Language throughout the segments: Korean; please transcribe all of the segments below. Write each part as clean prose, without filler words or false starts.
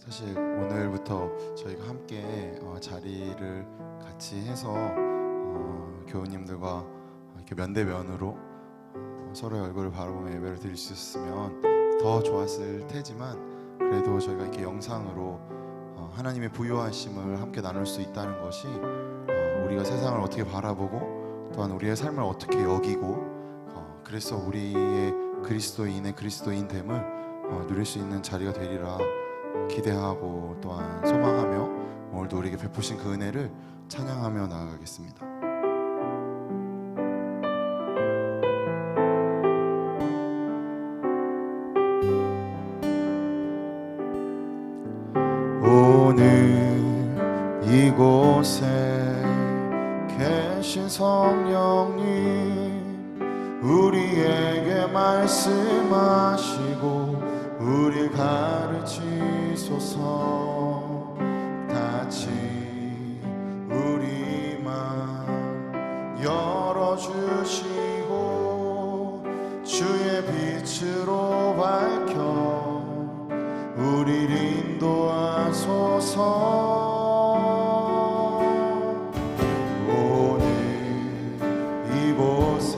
사실 오늘부터 저희가 함께 자리를 같이 해서 교우님들과 이렇게 면대면으로 서로의 얼굴을 바라보며 예배를 드릴 수 있었으면 더 좋았을 테지만, 그래도 저희가 이렇게 영상으로 하나님의 부요하심을 함께 나눌 수 있다는 것이 우리가 세상을 어떻게 바라보고 또한 우리의 삶을 어떻게 여기고 그래서 우리의 그리스도인의 그리스도인됨을 누릴 수 있는 자리가 되리라 기대하고 또한 소망하며 오늘도 우리에게 베푸신 그 은혜를 찬양하며 나아가겠습니다. 오늘 이곳에 계신 성령님, 우리에게 말씀하시고 우리 가르치소서. 같이 우리 맘 열어주시고 주의 빛으로 밝혀 우리를 인도하소서. 오늘 이곳에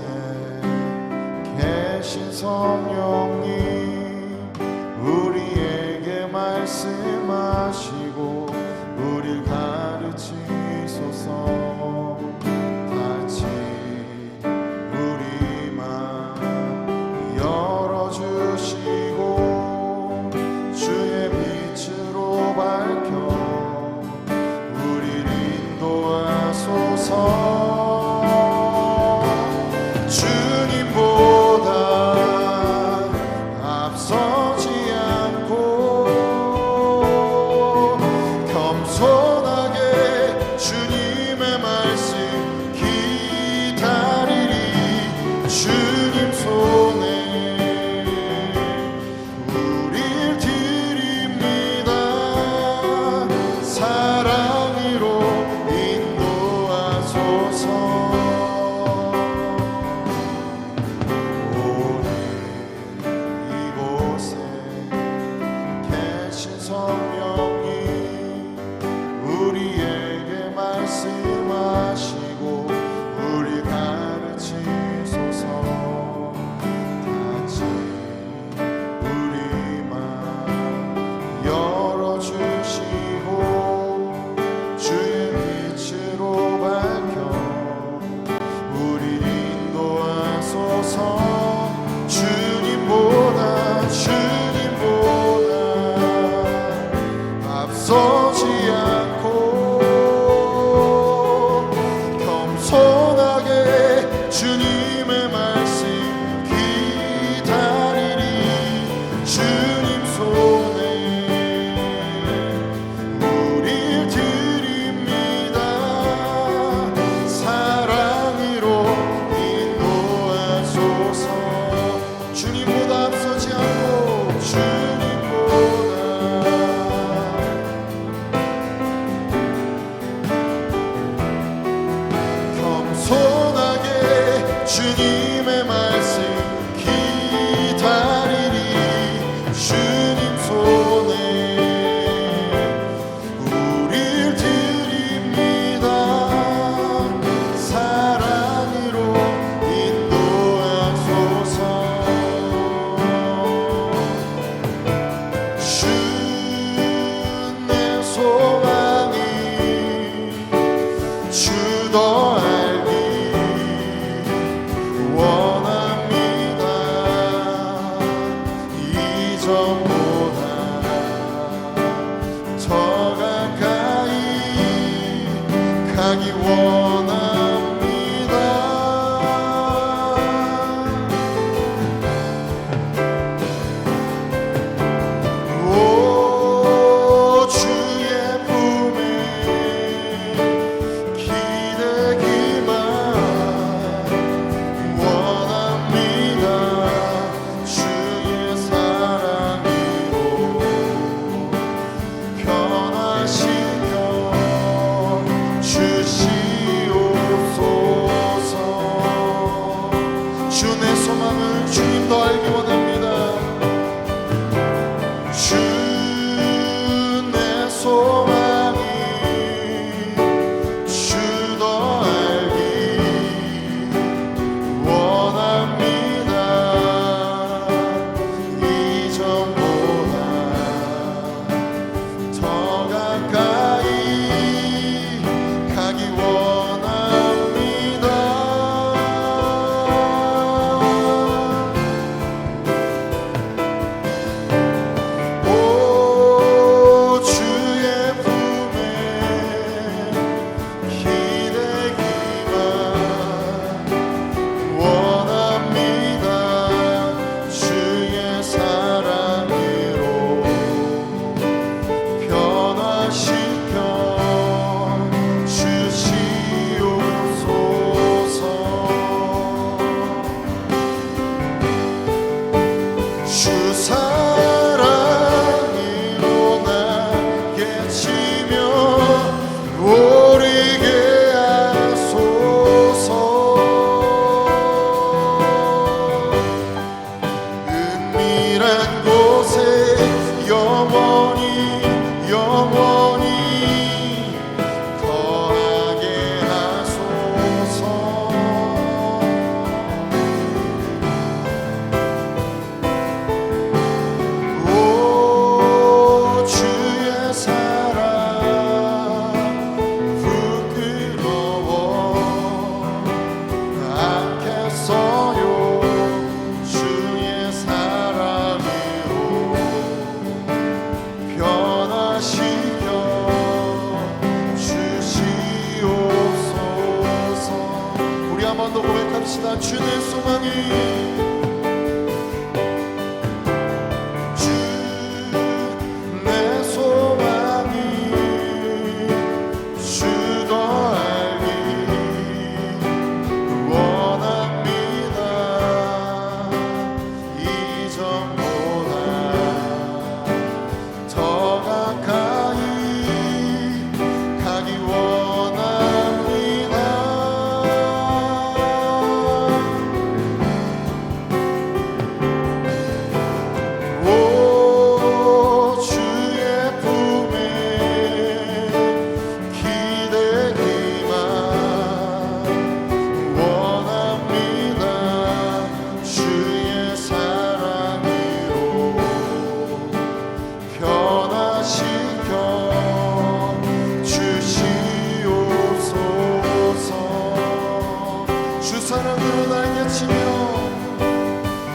계신 성령님, 우리에게 말씀하시고 우릴 가르치소서. 같이 우리 맘 열어주시고 주의 빛으로 밝혀 우릴 인도하소서.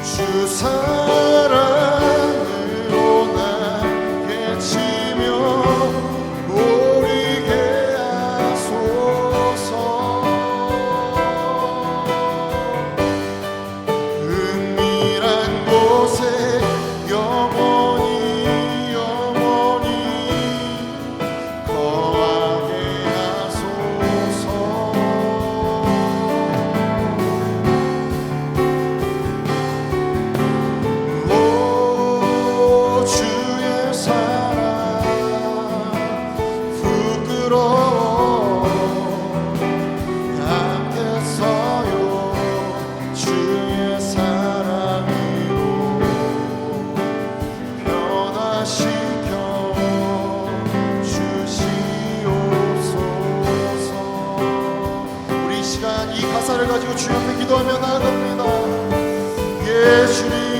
주 사랑으로 나게 치며 오리게 하소서. 은밀한 곳에 영원히 영원히 거하게 하소서. 오 주의 사랑 부끄러워 함께 서요. 주의 사랑으로 변화시켜 주시옵소서. 우리 이 시간 이 가사를 가지고 주 앞에 기도하며 나아갑니다. 예 주님.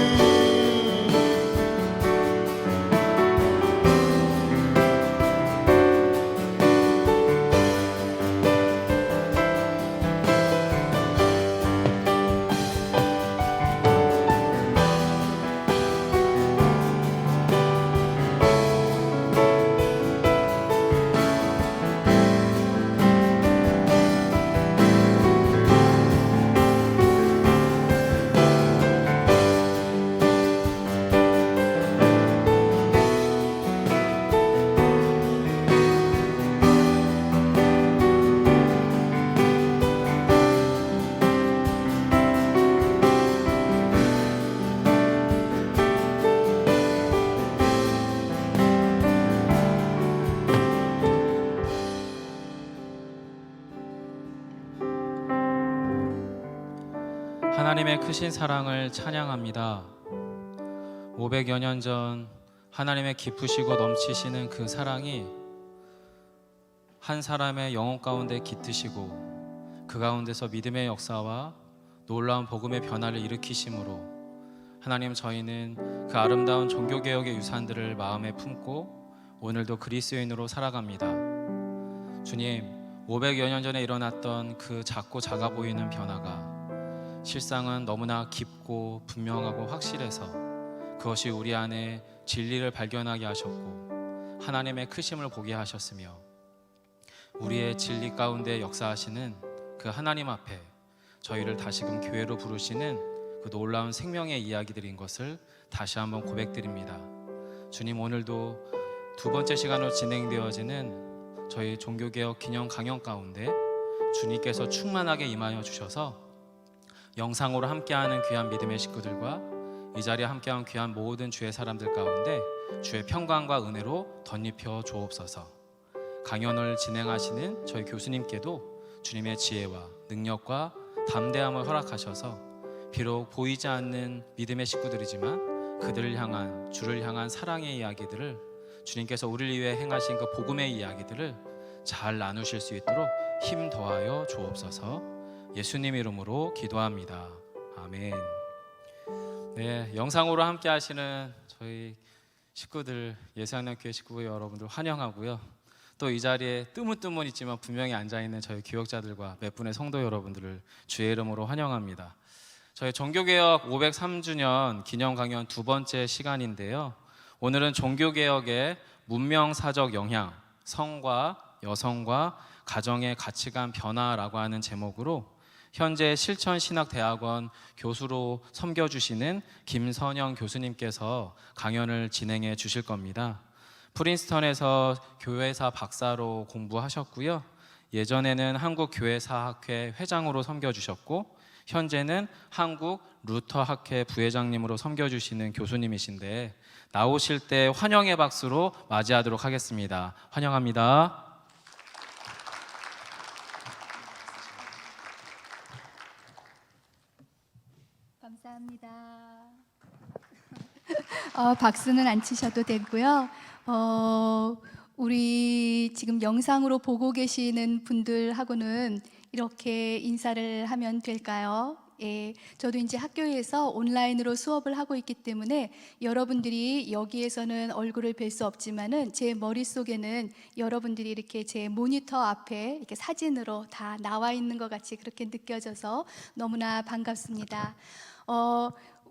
하나님의 크신 사랑을 찬양합니다. 500여 년 전 하나님의 깊으시고 넘치시는 그 사랑이 한 사람의 영혼 가운데 깃드시고 그 가운데서 믿음의 역사와 놀라운 복음의 변화를 일으키심으로 하나님, 저희는 그 아름다운 종교개혁의 유산들을 마음에 품고 오늘도 그리스도인으로 살아갑니다. 주님, 500여 년 전에 일어났던 그 작고 작아 보이는 변화가 실상은 너무나 깊고 분명하고 확실해서 그것이 우리 안에 진리를 발견하게 하셨고 하나님의 크심을 보게 하셨으며 우리의 진리 가운데 역사하시는 그 하나님 앞에 저희를 다시금 교회로 부르시는 그 놀라운 생명의 이야기들인 것을 다시 한번 고백드립니다. 주님, 오늘도 두 번째 시간으로 진행되어지는 저희 종교개혁 기념 강연 가운데 주님께서 충만하게 임하여 주셔서 영상으로 함께하는 귀한 믿음의 식구들과 이 자리에 함께한 귀한 모든 주의 사람들 가운데 주의 평강과 은혜로 덧입혀 주옵소서. 강연을 진행하시는 저희 교수님께도 주님의 지혜와 능력과 담대함을 허락하셔서 비록 보이지 않는 믿음의 식구들이지만 그들을 향한, 주를 향한 사랑의 이야기들을, 주님께서 우리를 위해 행하신 그 복음의 이야기들을 잘 나누실 수 있도록 힘 더하여 주옵소서. 예수님 이름으로 기도합니다. 아멘. 네, 영상으로 함께 하시는 저희 식구들, 예수양남교회 식구 여러분들 환영하고요. 또 이 자리에 뜨문뜨문 있지만 분명히 앉아있는 저희 교역자들과 몇 분의 성도 여러분들을 주의 이름으로 환영합니다. 저희 종교개혁 503주년 기념 강연 두 번째 시간인데요, 오늘은 종교개혁의 문명사적 영향, 성과 여성과 가정의 가치관 변화라고 하는 제목으로 현재 실천신학대학원 교수로 섬겨주시는 김선영 교수님께서 강연을 진행해 주실 겁니다. 프린스턴에서 교회사 박사로 공부하셨고요, 예전에는 한국교회사학회 회장으로 섬겨주셨고 현재는 한국 루터학회 부회장님으로 섬겨주시는 교수님이신데 나오실 때 환영의 박수로 맞이하도록 하겠습니다. 환영합니다. 감사합니다. 박수는 안 치셔도 되고요. 우리 지금 영상으로 보고 계시는 분들하고는 이렇게 인사를 하면 될까요? 예, 저도 이제 학교에서 온라인으로 수업을 하고 있기 때문에 여러분들이 여기에서는 얼굴을 뵐 수 없지만은 제 머릿속에는 여러분들이 이렇게 제 모니터 앞에 이렇게 사진으로 다 나와 있는 것 같이 그렇게 느껴져서 너무나 반갑습니다.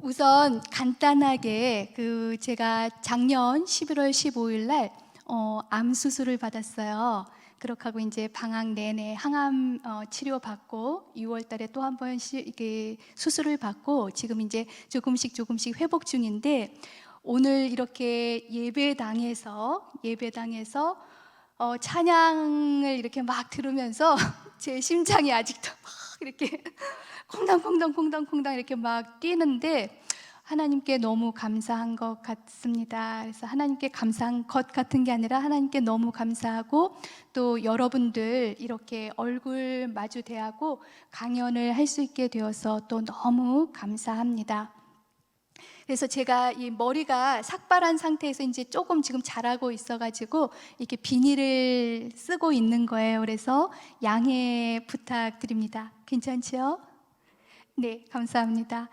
우선 간단하게 제가 작년 11월 15일 날 암 수술을 받았어요. 그렇게 하고 이제 방학 내내 항암 치료 받고 6월 달에 또 한 번씩 이렇게 수술을 받고 지금 이제 조금씩 회복 중인데, 오늘 이렇게 예배당에서 찬양을 이렇게 막 들으면서 제 심장이 아직도 막 이렇게 콩당콩당 이렇게 막 뛰는데 하나님께 너무 감사한 것 같습니다. 그래서 하나님께 감사한 것 같은 게 아니라 하나님께 너무 감사하고, 또 여러분들 이렇게 얼굴 마주 대하고 강연을 할 수 있게 되어서 또 너무 감사합니다. 그래서 제가 이 머리가 삭발한 상태에서 이제 조금 지금 자라고 있어가지고 이렇게 비닐을 쓰고 있는 거예요. 그래서 양해 부탁드립니다. 괜찮죠? 네, 감사합니다.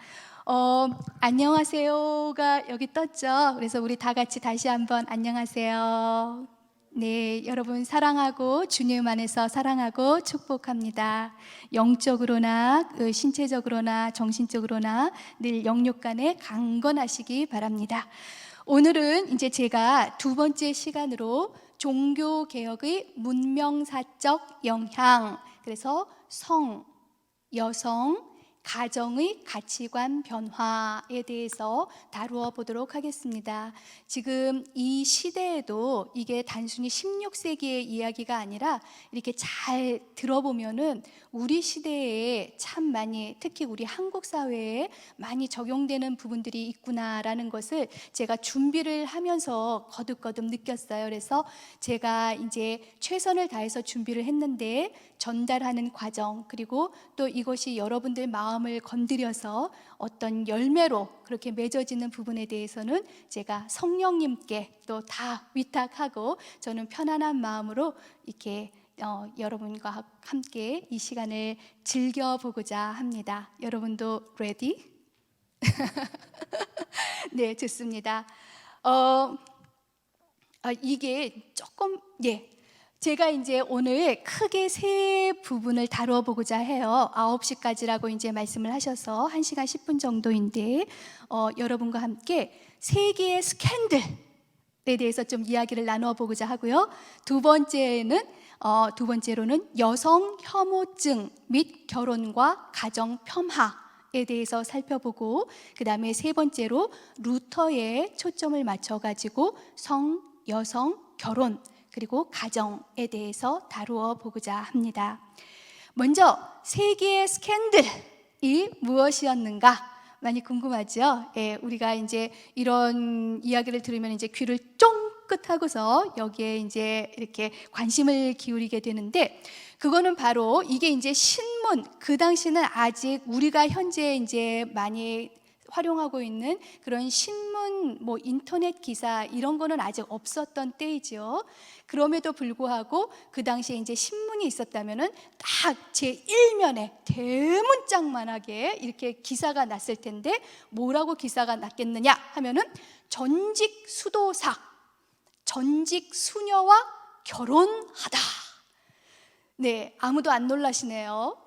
안녕하세요가 여기 떴죠. 그래서 우리 다 같이 다시 한번 안녕하세요. 네, 여러분 사랑하고 주님 안에서 사랑하고 축복합니다. 영적으로나 신체적으로나 정신적으로나 늘 영육 간에 강건하시기 바랍니다. 오늘은 이제 제가 두 번째 시간으로 종교 개혁의 문명사적 영향, 그래서 성, 여성, 가정의 가치관 변화에 대해서 다루어 보도록 하겠습니다. 지금 이 시대에도 이게 단순히 16세기의 이야기가 아니라 이렇게 잘 들어보면은 우리 시대에 참 많이, 특히 우리 한국 사회에 많이 적용되는 부분들이 있구나라는 것을 제가 준비를 하면서 거듭거듭 느꼈어요. 그래서 제가 이제 최선을 다해서 준비를 했는데 전달하는 과정, 그리고 또 이것이 여러분들 마음을 건드려서 어떤 열매로 그렇게 맺어지는 부분에 대해서는 제가 성령님께 또 다 위탁하고 저는 편안한 마음으로 이렇게 여러분과 함께 이 시간을 즐겨보고자 합니다. 여러분도 ready? 네, 좋습니다. 이게 조금 제가 이제 오늘 크게 세 부분을 다루어 보고자 해요. 9시까지라고 이제 말씀을 하셔서 1시간 10분 정도인데 여러분과 함께 세계의 스캔들에 대해서 좀 이야기를 나누어 보고자 하고요. 두 번째로는 여성 혐오증 및 결혼과 가정 폄하에 대해서 살펴보고, 그 다음에 세 번째로 루터에 초점을 맞춰가지고 성, 여성, 결혼 그리고 가정에 대해서 다루어 보고자 합니다. 먼저 세계의 스캔들이 무엇이었는가 많이 궁금하죠? 우리가 이제 이런 이야기를 들으면 이제 귀를 쫑긋하고서 여기에 이제 이렇게 관심을 기울이게 되는데, 그거는 바로 이게 이제 신문, 그 당시는 아직 우리가 현재 이제 많이 활용하고 있는 그런 신문, 인터넷 기사 이런 거는 아직 없었던 때이죠. 그럼에도 불구하고 그 당시에 이제 신문이 있었다면은 딱 제 1면에 대문짝만하게 이렇게 기사가 났을 텐데, 뭐라고 기사가 났겠느냐 하면은 전직 수도사, 전직 수녀와 결혼하다. 네, 아무도 안 놀라시네요.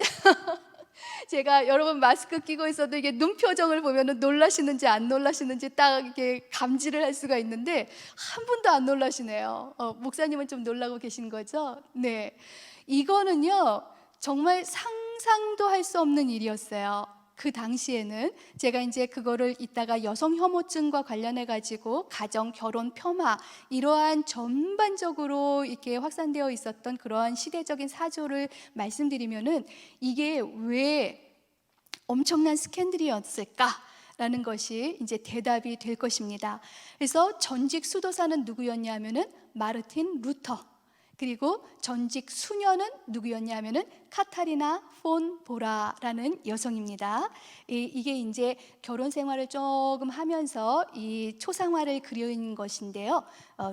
제가 여러분 마스크 끼고 있어도 이게 눈 표정을 보면은 놀라시는지 안 놀라시는지 딱 이렇게 감지를 할 수가 있는데 한 분도 안 놀라시네요. 목사님은 좀 놀라고 계신 거죠? 네, 이거는요 정말 상상도 할 수 없는 일이었어요. 그 당시에는 제가 이제 그거를 이따가 여성 혐오증과 관련해 가지고 가정, 결혼, 폄하 이러한 전반적으로 이렇게 확산되어 있었던 그러한 시대적인 사조를 말씀드리면은 이게 왜 엄청난 스캔들이었을까라는 것이 이제 대답이 될 것입니다. 그래서 전직 수도사는 누구였냐면은 마르틴 루터, 그리고 전직 수녀는 누구였냐면은 카타리나 폰 보라라는 여성입니다. 이게 이제 결혼 생활을 조금 하면서 이 초상화를 그린 것인데요.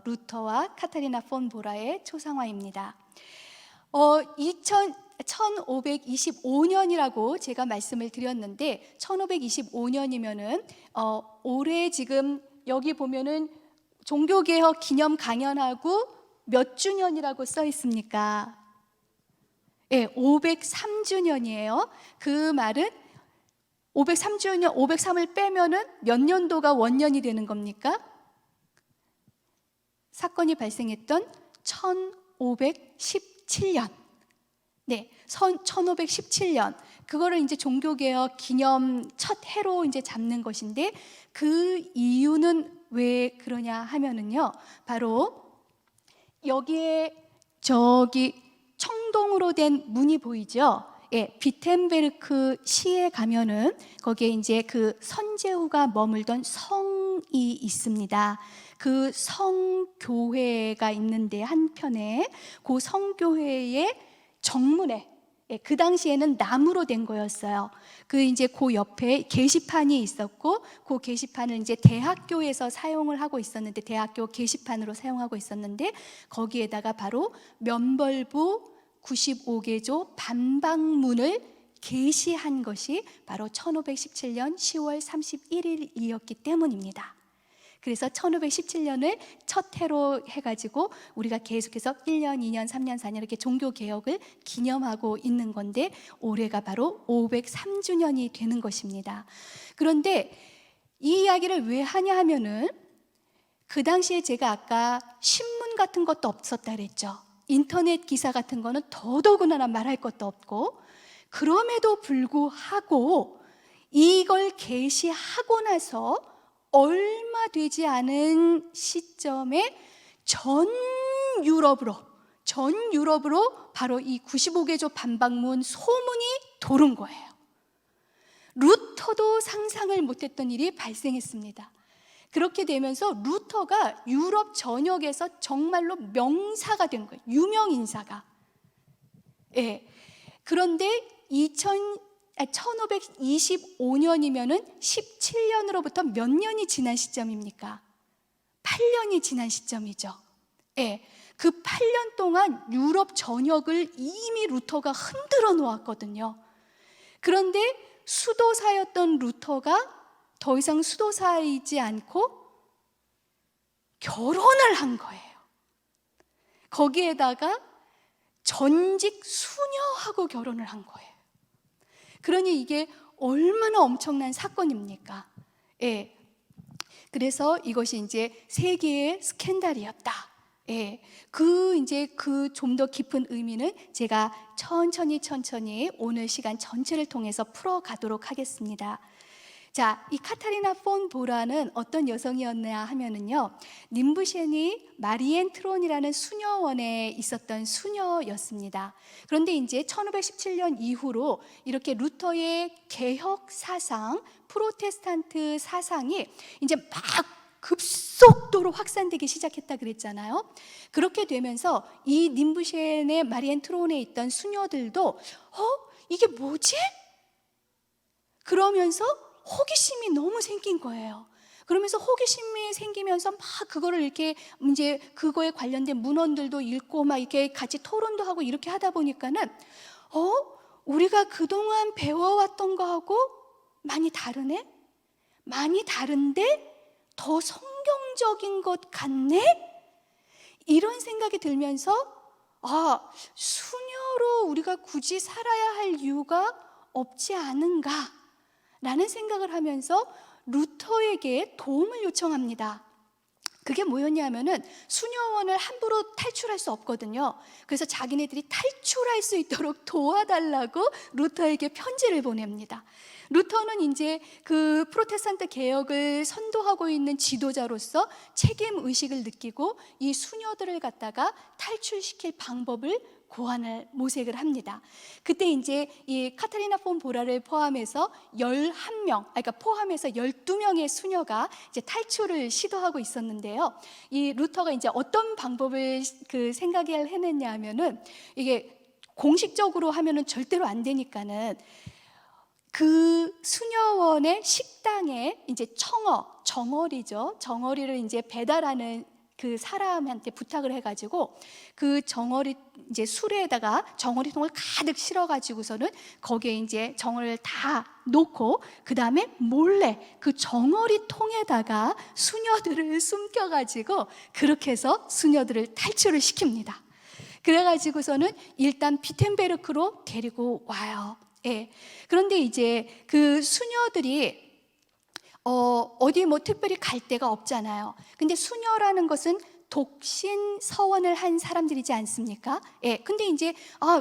루터와 카타리나 폰 보라의 초상화입니다. 1525년이라고 제가 말씀을 드렸는데 1525년이면은 올해 지금 여기 보면은 종교개혁 기념 강연하고 몇 주년이라고 써 있습니까? 503주년이에요. 그 말은 503주년, 503을 빼면은 몇 년도가 원년이 되는 겁니까? 사건이 발생했던 1517년. 네, 1517년. 그거를 이제 종교개혁 기념 첫 해로 이제 잡는 것인데, 그 이유는 왜 그러냐 하면은요, 바로 여기에 저기 청동으로 된 문이 보이죠? 예, 비텐베르크 시에 가면은 거기에 이제 그 선제후가 머물던 성이 있습니다. 그 성교회가 있는데 한편에 그 성교회의 정문에, 예, 그 당시에는 나무로 된 거였어요. 그 이제 그 옆에 게시판이 있었고, 그 게시판을 이제 대학교에서 사용을 하고 있었는데, 대학교 게시판으로 사용하고 있었는데, 거기에다가 바로 면벌부 95개조 반박문을 게시한 것이 바로 1517년 10월 31일이었기 때문입니다. 그래서 1517년을 첫 해로 해가지고 우리가 계속해서 1년, 2년, 3년, 4년 이렇게 종교개혁을 기념하고 있는 건데, 올해가 바로 503주년이 되는 것입니다. 그런데 이 이야기를 왜 하냐 하면은, 그 당시에 제가 아까 신문 같은 것도 없었다 그랬죠. 인터넷 기사 같은 거는 더더구나 말할 것도 없고, 그럼에도 불구하고 이걸 게시하고 나서 얼마 되지 않은 시점에 전 유럽으로 바로 이 95개조 반박문 소문이 도는 거예요. 루터도 상상을 못했던 일이 발생했습니다. 그렇게 되면서 루터가 유럽 전역에서 정말로 명사가 된 거예요. 유명 인사가. 예. 그런데 1525년이면은 17년으로부터 몇 년이 지난 시점입니까? 8년이 지난 시점이죠. 예. 그 8년 동안 유럽 전역을 이미 루터가 흔들어 놓았거든요. 그런데 수도사였던 루터가 더 이상 수도사이지 않고 결혼을 한 거예요. 거기에다가 전직 수녀하고 결혼을 한 거예요. 그러니 이게 얼마나 엄청난 사건입니까? 예. 그래서 이것이 이제 세계의 스캔들이었다. 예. 그 좀 더 깊은 의미는 제가 천천히 오늘 시간 전체를 통해서 풀어가도록 하겠습니다. 자, 이 카타리나 폰 보라는 어떤 여성이었냐 하면은요, 님부셴이 마리엔 트론이라는 수녀원에 있었던 수녀였습니다. 그런데 이제 1517년 이후로 이렇게 루터의 개혁 사상, 프로테스탄트 사상이 이제 막 급속도로 확산되기 시작했다 그랬잖아요. 그렇게 되면서 이 님부셴의 마리엔 트론에 있던 수녀들도 이게 뭐지? 그러면서 호기심이 너무 생긴 거예요. 그러면서 호기심이 생기면서 막 그거를 이렇게 이제 그거에 관련된 문헌들도 읽고 막 이렇게 같이 토론도 하고 이렇게 하다 보니까는 우리가 그동안 배워왔던 거하고 많이 다르네? 많이 다른데 더 성경적인 것 같네? 이런 생각이 들면서 수녀로 우리가 굳이 살아야 할 이유가 없지 않은가? 라는 생각을 하면서 루터에게 도움을 요청합니다. 그게 뭐였냐면은 수녀원을 함부로 탈출할 수 없거든요. 그래서 자기네들이 탈출할 수 있도록 도와달라고 루터에게 편지를 보냅니다. 루터는 이제 그 프로테스탄트 개혁을 선도하고 있는 지도자로서 책임 의식을 느끼고 이 수녀들을 갖다가 탈출시킬 방법을 고안을 모색을 합니다. 그때 이제 이 카타리나 폰 보라를 포함해서 11명, 그러니까 포함해서 12명의 수녀가 이제 탈출을 시도하고 있었는데요. 이 루터가 이제 어떤 방법을 생각을 해냈냐 하면은, 이게 공식적으로 하면은 절대로 안 되니까는 그 수녀원의 식당에 이제 정어리죠. 정어리를 이제 배달하는 그 사람한테 부탁을 해가지고 그 정어리 이제 수레에다가 정어리통을 가득 실어가지고서는 거기에 이제 정어리를 다 놓고 그 다음에 몰래 그 정어리통에다가 수녀들을 숨겨가지고 그렇게 해서 수녀들을 탈출을 시킵니다. 그래가지고서는 일단 비텐베르크로 데리고 와요. 예. 그런데 이제 그 수녀들이 어디 뭐 특별히 갈 데가 없잖아요. 근데 수녀라는 것은 독신 서원을 한 사람들이지 않습니까? 예. 근데 이제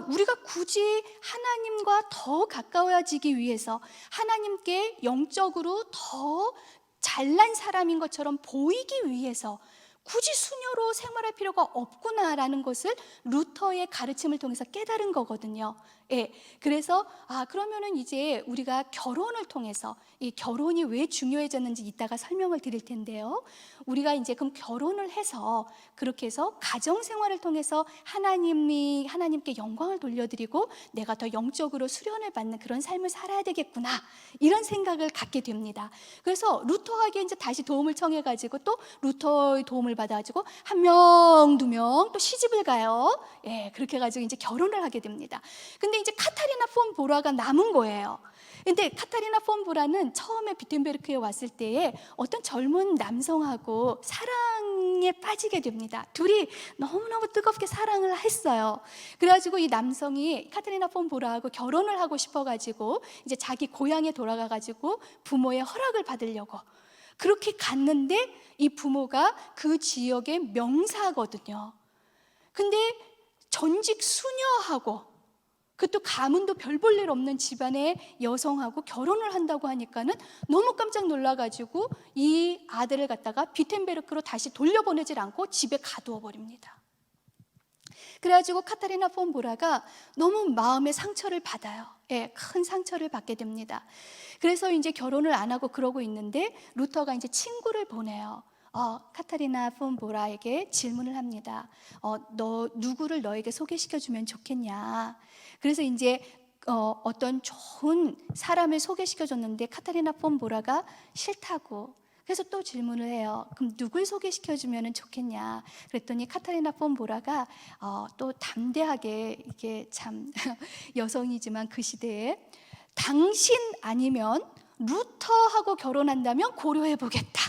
우리가 굳이 하나님과 더 가까워지기 위해서 하나님께 영적으로 더 잘난 사람인 것처럼 보이기 위해서 굳이 수녀로 생활할 필요가 없구나라는 것을 루터의 가르침을 통해서 깨달은 거거든요. 예. 그래서 그러면은 이제 우리가 결혼을 통해서 이 결혼이 왜 중요해졌는지 이따가 설명을 드릴 텐데요. 우리가 이제 그럼 결혼을 해서 그렇게 해서 가정 생활을 통해서 하나님께 영광을 돌려드리고 내가 더 영적으로 수련을 받는 그런 삶을 살아야 되겠구나 이런 생각을 갖게 됩니다. 그래서 루터에게 이제 다시 도움을 청해가지고 또 루터의 도움을 받아가지고 한 명, 두 명 또 시집을 가요. 예, 그렇게 해가지고 이제 결혼을 하게 됩니다. 근데 이제 카타리나 폰 보라가 남은 거예요. 근데 카타리나 폰 보라는 처음에 비텐베르크에 왔을 때에 어떤 젊은 남성하고 사랑에 빠지게 됩니다. 둘이 너무너무 뜨겁게 사랑을 했어요. 그래가지고 이 남성이 카타리나 폰 보라하고 결혼을 하고 싶어가지고 이제 자기 고향에 돌아가가지고 부모의 허락을 받으려고 그렇게 갔는데 이 부모가 그 지역의 명사거든요. 근데 전직 수녀하고 그것도 가문도 별 볼 일 없는 집안의 여성하고 결혼을 한다고 하니까는 너무 깜짝 놀라가지고 이 아들을 갖다가 비텐베르크로 다시 돌려보내질 않고 집에 가두어 버립니다. 그래가지고 카타리나 폰 보라가 너무 마음의 상처를 받아요. 예, 큰 상처를 받게 됩니다. 그래서 이제 결혼을 안 하고 그러고 있는데 루터가 이제 친구를 보내요. 카타리나 폰 보라에게 질문을 합니다. 너 누구를 너에게 소개시켜주면 좋겠냐? 그래서 이제 어떤 좋은 사람을 소개시켜줬는데 카타리나 폰 보라가 싫다고. 그래서 또 질문을 해요. 그럼 누굴 소개시켜주면 좋겠냐? 그랬더니 카타리나 폰 보라가 또 담대하게 이게 참 여성이지만 그 시대에 당신 아니면 루터하고 결혼한다면 고려해보겠다.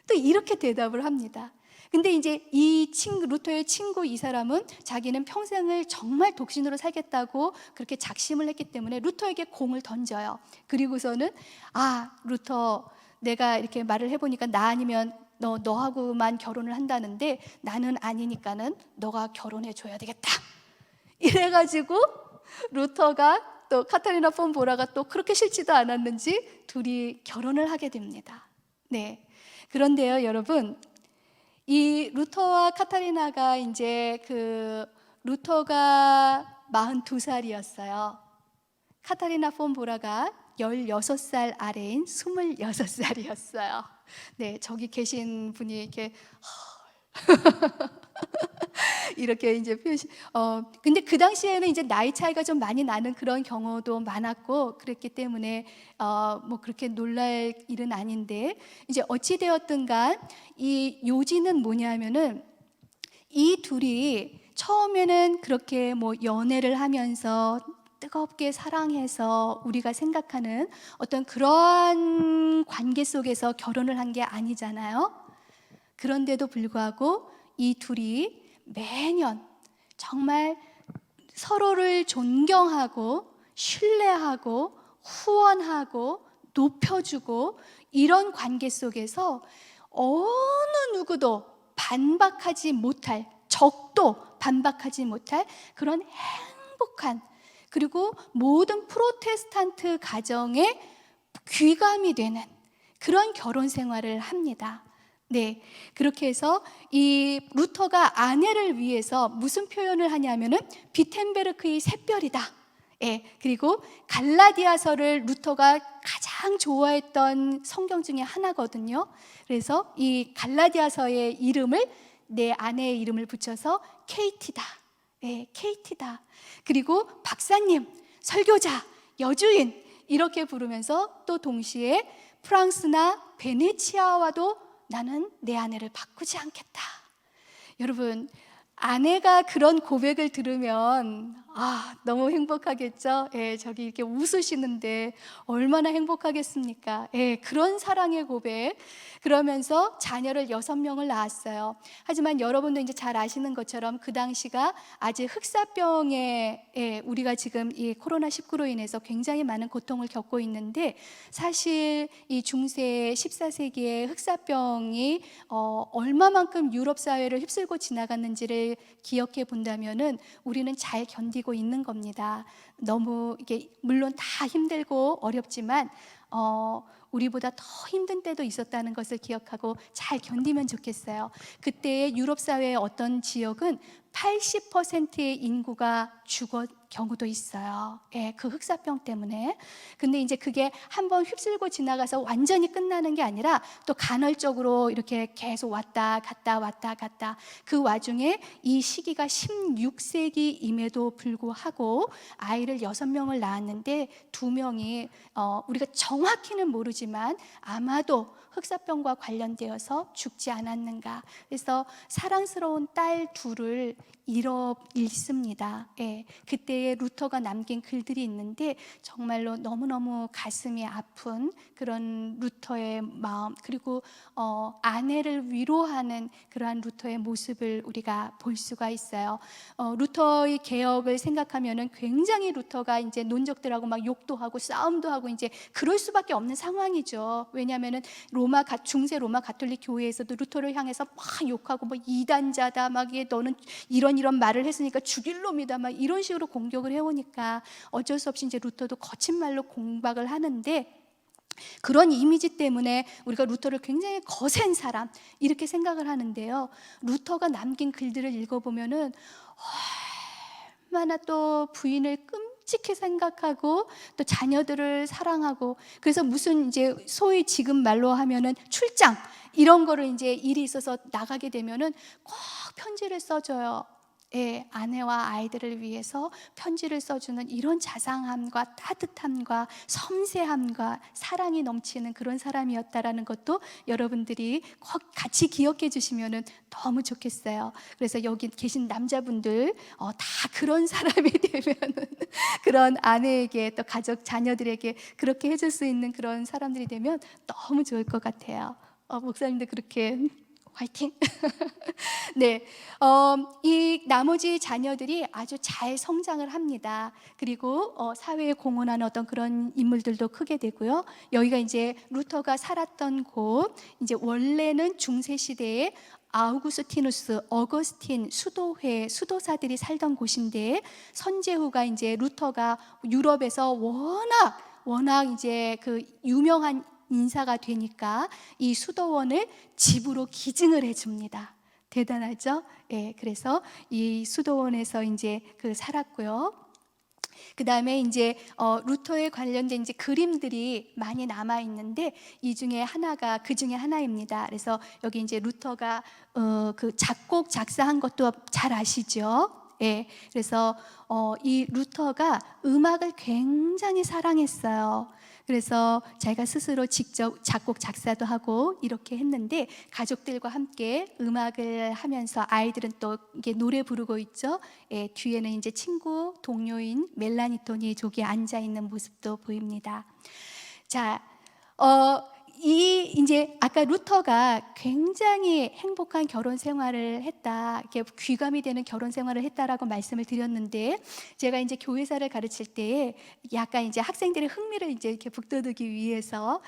또 이렇게 대답을 합니다. 근데 이제 루터의 친구 이 사람은 자기는 평생을 정말 독신으로 살겠다고 그렇게 작심을 했기 때문에 루터에게 공을 던져요. 그리고서는 루터 내가 이렇게 말을 해보니까 나 아니면 너하고만 결혼을 한다는데 나는 아니니까는 너가 결혼해 줘야 되겠다. 이래가지고 루터가 또 카타리나 폰 보라가 또 그렇게 싫지도 않았는지 둘이 결혼을 하게 됩니다. 네. 그런데요, 여러분, 이 루터와 카타리나가 이제 루터가 42살이었어요. 카타리나 폰 보라가 16살 아래인 26살이었어요. 네, 저기 계신 분이 이렇게 이렇게 이제 근데 그 당시에는 이제 나이 차이가 좀 많이 나는 그런 경우도 많았고 그랬기 때문에 뭐 그렇게 놀랄 일은 아닌데 이제 어찌 되었든 간 이 요지는 뭐냐면은 이 둘이 처음에는 그렇게 뭐 연애를 하면서 뜨겁게 사랑해서 우리가 생각하는 어떤 그러한 관계 속에서 결혼을 한 게 아니잖아요. 그런데도 불구하고 이 둘이 매년 정말 서로를 존경하고 신뢰하고 후원하고 높여주고 이런 관계 속에서 어느 누구도 반박하지 못할, 적도 반박하지 못할 그런 행복한, 그리고 모든 프로테스탄트 가정에 귀감이 되는 그런 결혼 생활을 합니다. 네, 그렇게 해서 이 루터가 아내를 위해서 무슨 표현을 하냐면은 비텐베르크의 샛별이다. 예, 그리고 갈라디아서를 루터가 가장 좋아했던 성경 중에 하나거든요. 그래서 이 갈라디아서의 이름을 내 아내의 이름을 붙여서 케이티다. 예, 케이티다. 그리고 박사님, 설교자, 여주인 이렇게 부르면서 또 동시에 프랑스나 베네치아와도 나는 내 아내를 바꾸지 않겠다. 여러분, 아내가 그런 고백을 들으면 너무 행복하겠죠? 예, 저기 이렇게 웃으시는데 얼마나 행복하겠습니까? 예, 그런 사랑의 고백. 그러면서 자녀를 6명을 낳았어요. 하지만 여러분도 이제 잘 아시는 것처럼 그 당시가 아직 흑사병에, 우리가 지금 이 코로나19로 인해서 굉장히 많은 고통을 겪고 있는데, 사실 이 중세 14세기의 흑사병이 얼마만큼 유럽 사회를 휩쓸고 지나갔는지를 기억해 본다면은 우리는 잘 견디고 있는 겁니다. 너무 이게 물론 다 힘들고 어렵지만 우리보다 더 힘든 때도 있었다는 것을 기억하고 잘 견디면 좋겠어요. 그때의 유럽 사회의 어떤 지역은 80%의 인구가 죽은 경우도 있어요. 예, 그 흑사병 때문에. 근데 이제 그게 한번 휩쓸고 지나가서 완전히 끝나는 게 아니라 또 간헐적으로 이렇게 계속 왔다 갔다 왔다 갔다. 그 와중에 이 시기가 16세기임에도 불구하고 아이를 6명을 낳았는데 2명이 우리가 정확히는 모르지만 아마도 흑사병과 관련되어서 죽지 않았는가. 그래서 사랑스러운 딸 2을 잃습니다. 예, 그때의 루터가 남긴 글들이 있는데 정말로 너무너무 가슴이 아픈 그런 루터의 마음, 그리고 아내를 위로하는 그러한 루터의 모습을 우리가 볼 수가 있어요. 루터의 개혁을 생각하면은 굉장히 루터가 이제 논적들하고 막 욕도 하고 싸움도 하고 이제 그럴 수밖에 없는 상황이죠. 왜냐하면은 중세 로마 가톨릭 교회에서도 루터를 향해서 막 욕하고 뭐 이단자다, 막 너는 이런 말을 했으니까 죽일 놈이다, 막 이런 식으로 공격을 해오니까 어쩔 수 없이 이제 루터도 거친 말로 공박을 하는데, 그런 이미지 때문에 우리가 루터를 굉장히 거센 사람 이렇게 생각을 하는데요. 루터가 남긴 글들을 읽어보면은 얼마나 또 부인을 끔찍히 생각하고 또 자녀들을 사랑하고, 그래서 무슨 이제 소위 지금 말로 하면은 출장 이런 거를 이제 일이 있어서 나가게 되면은 꼭 편지를 써줘요. 예, 아내와 아이들을 위해서 편지를 써주는 이런 자상함과 따뜻함과 섬세함과 사랑이 넘치는 그런 사람이었다라는 것도 여러분들이 꼭 같이 기억해 주시면 너무 좋겠어요. 그래서 여기 계신 남자분들 다 그런 사람이 되면 그런 아내에게 또 가족 자녀들에게 그렇게 해줄 수 있는 그런 사람들이 되면 너무 좋을 것 같아요. 목사님도 그렇게 화이팅! 네, 이 나머지 자녀들이 아주 잘 성장을 합니다. 그리고 사회에 공헌하는 어떤 그런 인물들도 크게 되고요. 여기가 이제 루터가 살았던 곳, 이제 원래는 중세 시대에 아우구스티누스, 어거스틴, 수도회, 수도사들이 살던 곳인데, 선제후가 이제 루터가 유럽에서 워낙 이제 그 유명한 인사가 되니까 이 수도원을 집으로 기증을 해줍니다. 대단하죠? 예, 그래서 이 수도원에서 이제 살았고요. 그 다음에 이제 루터에 관련된 이제 그림들이 많이 남아 있는데 그 중에 하나입니다. 그래서 여기 이제 루터가 그 작곡 작사한 것도 잘 아시죠? 예, 그래서 이 루터가 음악을 굉장히 사랑했어요. 그래서 자기가 스스로 직접 작곡 작사도 하고 이렇게 했는데, 가족들과 함께 음악을 하면서 아이들은 또 이게 노래 부르고 있죠. 예, 뒤에는 이제 친구 동료인 멜라니토니 저기 앉아 있는 모습도 보입니다. 자, 이제 아까 루터가 굉장히 행복한 결혼 생활을 했다, 이렇게 귀감이 되는 결혼 생활을 했다라고 말씀을 드렸는데, 제가 이제 교회사를 가르칠 때에 약간 이제 학생들의 흥미를 이제 이렇게 북돋우기 위해서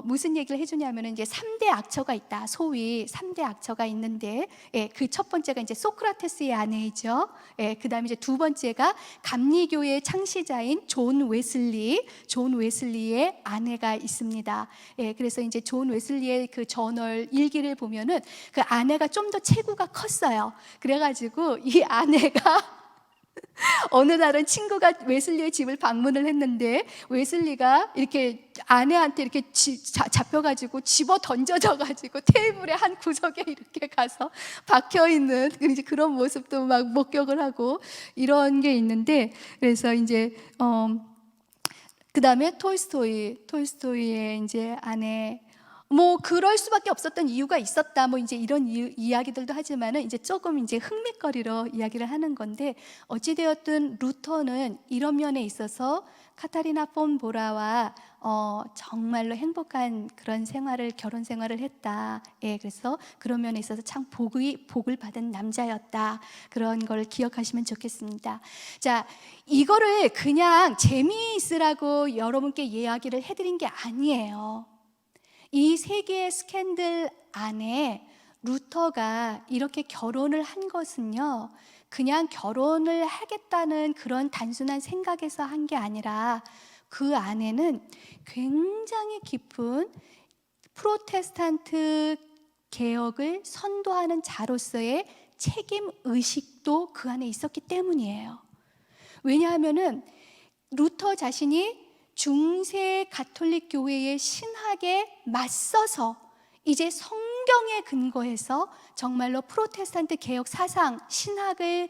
무슨 얘기를 해주냐면은 이제 3대 악처가 있다, 소위 3대 악처가 있는데, 예, 그 첫 번째가 이제 소크라테스의 아내이죠. 예, 그 다음에 이제 두 번째가 감리교의 창시자인 존 웨슬리의 아내가 있습니다. 예, 그래서 이제 존 웨슬리의 그 저널 일기를 보면은 그 아내가 좀 더 체구가 컸어요. 그래가지고 이 아내가 어느 날은 친구가 웨슬리의 집을 방문을 했는데, 웨슬리가 이렇게 아내한테 이렇게 잡혀가지고 집어 던져져가지고 테이블의 한 구석에 이렇게 가서 박혀있는 이제 그런 모습도 막 목격을 하고 이런 게 있는데, 그래서 이제 그 다음에 톨스토이의 이제 아내 뭐 그럴 수밖에 없었던 이유가 있었다. 뭐 이제 이런 이야기들도 하지만은 이제 조금 이제 흥미거리로 이야기를 하는 건데, 어찌 되었든 루터는 이런 면에 있어서 카타리나 폰 보라와 정말로 행복한 그런 결혼 생활을 했다. 예, 그래서 그런 면에 있어서 참 복을 받은 남자였다. 그런 걸 기억하시면 좋겠습니다. 자, 이거를 그냥 재미있으라고 여러분께 이야기를 해드린 게 아니에요. 이 세 개의 스캔들 안에 루터가 이렇게 결혼을 한 것은요, 그냥 결혼을 하겠다는 그런 단순한 생각에서 한 게 아니라 그 안에는 굉장히 깊은 프로테스탄트 개혁을 선도하는 자로서의 책임 의식도 그 안에 있었기 때문이에요. 왜냐하면은 루터 자신이 중세 가톨릭 교회의 신학에 맞서서 이제 성경에 근거해서 정말로 프로테스탄트 개혁 사상, 신학을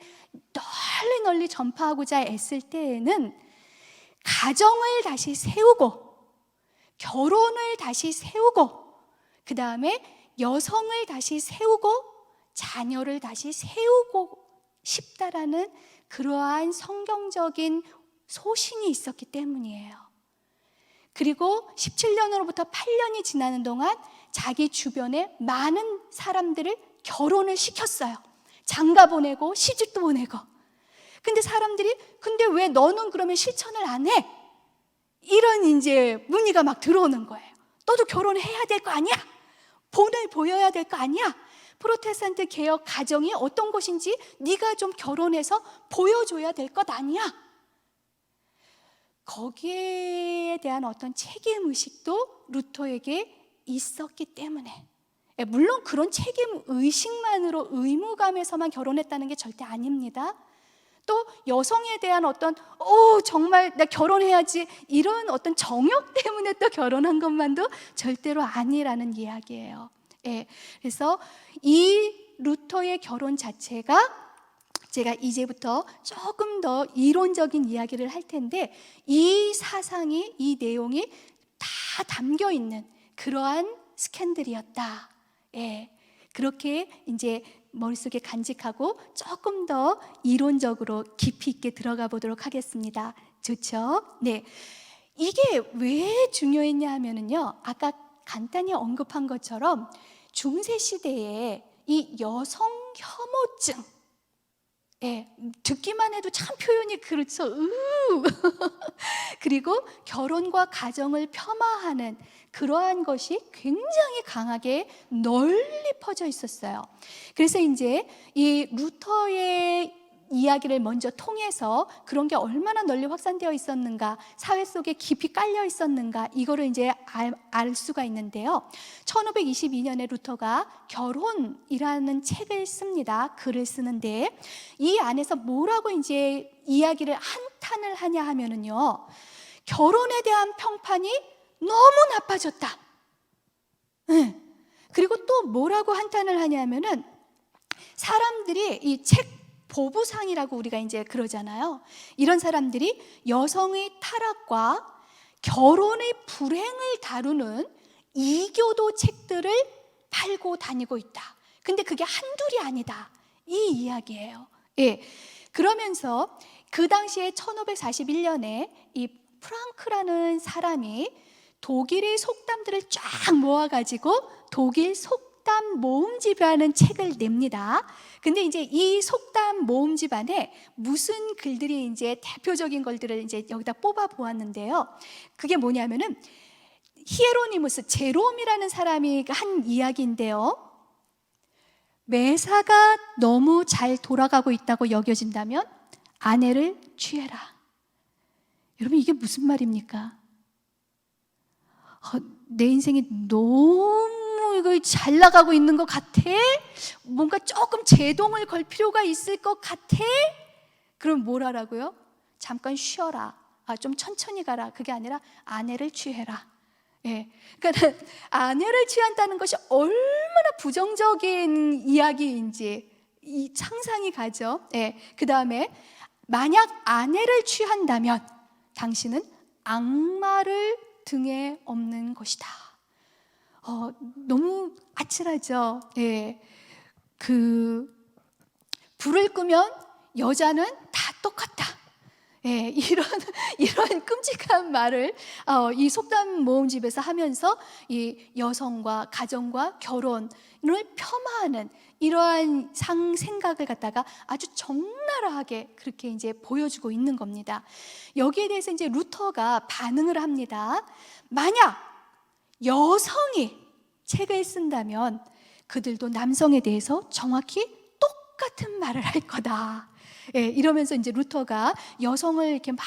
널리 전파하고자 애쓸 때에는 가정을 다시 세우고, 결혼을 다시 세우고, 그 다음에 여성을 다시 세우고, 자녀를 다시 세우고 싶다라는 그러한 성경적인 소신이 있었기 때문이에요. 그리고 17년으로부터 8년이 지나는 동안 자기 주변에 많은 사람들을 결혼을 시켰어요. 장가 보내고 시집도 보내고. 근데 사람들이 근데 왜 너는 그러면 실천을 안 해? 이런 이제 문의가 막 들어오는 거예요. 너도 결혼해야 될 거 아니야? 본을 보여야 될 거 아니야? 프로테스탄트 개혁 가정이 어떤 것인지 네가 좀 결혼해서 보여줘야 될 것 아니야? 거기에 대한 어떤 책임의식도 루터에게 있었기 때문에, 물론 그런 책임의식만으로 의무감에서만 결혼했다는 게 절대 아닙니다. 또 여성에 대한 어떤 정말 나 결혼해야지 이런 어떤 정욕 때문에 또 결혼한 것만도 절대로 아니라는 이야기예요. 예, 그래서 이 루터의 결혼 자체가, 제가 이제부터 조금 더 이론적인 이야기를 할 텐데, 이 사상이, 이 내용이 다 담겨 있는 그러한 스캔들이었다. 예, 그렇게 이제 머릿속에 간직하고 조금 더 이론적으로 깊이 있게 들어가 보도록 하겠습니다. 좋죠? 네, 이게 왜 중요했냐 하면은요, 아까 간단히 언급한 것처럼 중세 시대에 이 여성 혐오증, 듣기만 해도 참 표현이 그렇죠. 그리고 결혼과 가정을 폄하하는 그러한 것이 굉장히 강하게 널리 퍼져 있었어요. 그래서 이제 이 루터의 이야기를 먼저 통해서 그런 게 얼마나 널리 확산되어 있었는가, 사회 속에 깊이 깔려 있었는가, 이거를 이제 알 수가 있는데요. 1522년에 루터가 결혼이라는 책을 씁니다. 글을 쓰는데 이 안에서 뭐라고 이제 이야기를 한탄을 하냐 하면은요, 결혼에 대한 평판이 너무 나빠졌다. 그리고 또 뭐라고 한탄을 하냐면은, 사람들이 이 책 보부상이라고 우리가 이제 그러잖아요. 이런 사람들이 여성의 타락과 결혼의 불행을 다루는 이교도 책들을 팔고 다니고 있다. 근데 그게 한둘이 아니다, 이 이야기예요. 예. 그러면서 그 당시에 1541년에 이 프랑크라는 사람이 독일의 속담들을 쫙 모아가지고 독일 속담 모음집이라는 책을 냅니다. 근데 이제 이 속담 모음집 안에 무슨 글들이 이제 대표적인 것들을 이제 여기다 뽑아 보았는데요. 그게 뭐냐면은 히에로니무스, 제롬이라는 사람이 한 이야기인데요. 매사가 너무 잘 돌아가고 있다고 여겨진다면 아내를 취해라. 여러분, 이게 무슨 말입니까? 내 인생이 너무 이거 잘 나가고 있는 것 같아? 뭔가 조금 제동을 걸 필요가 있을 것 같아? 그럼 뭘 하라고요? 잠깐 쉬어라. 좀 천천히 가라. 그게 아니라 아내를 취해라. 예. 그러니까 아내를 취한다는 것이 얼마나 부정적인 이야기인지 이 상상이 가죠. 예. 그 다음에 만약 아내를 취한다면 당신은 악마를 등에 업는 것이다. 너무 아찔하죠. 예. 불을 끄면 여자는 다 똑같다. 예, 이런 끔찍한 말을 이 속담 모음집에서 하면서 이 여성과 가정과 결혼을 폄하하는 이러한 생각을 갖다가 아주 적나라하게 그렇게 이제 보여주고 있는 겁니다. 여기에 대해서 이제 루터가 반응을 합니다. 만약 여성이 책을 쓴다면 그들도 남성에 대해서 정확히 똑같은 말을 할 거다. 예, 이러면서 이제 루터가 여성을 이렇게 막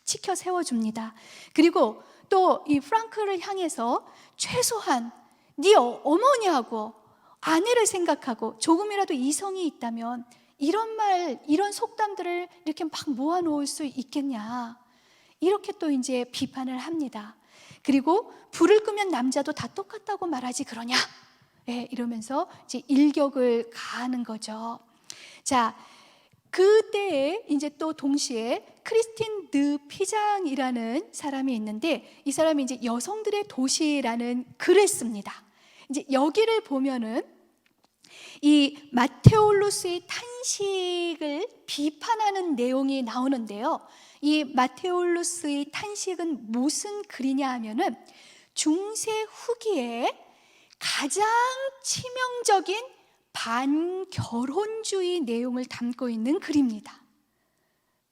치켜 세워줍니다. 그리고 또 이 프랑크를 향해서 최소한 네 어머니하고 아내를 생각하고 조금이라도 이성이 있다면 이런 속담들을 이렇게 막 모아놓을 수 있겠냐, 이렇게 또 이제 비판을 합니다. 그리고 불을 끄면 남자도 다 똑같다고 말하지 그러냐, 예, 이러면서 이제 일격을 가하는 거죠. 자, 그때에 이제 또 동시에 크리스틴 드 피장이라는 사람이 있는데, 이 사람이 이제 여성들의 도시라는 글을 씁니다. 이제 여기를 보면은 이 마테올루스의 탄식을 비판하는 내용이 나오는데요. 이 마테올루스의 탄식은 무슨 글이냐 하면은 중세 후기에 가장 치명적인 반결혼주의 내용을 담고 있는 글입니다.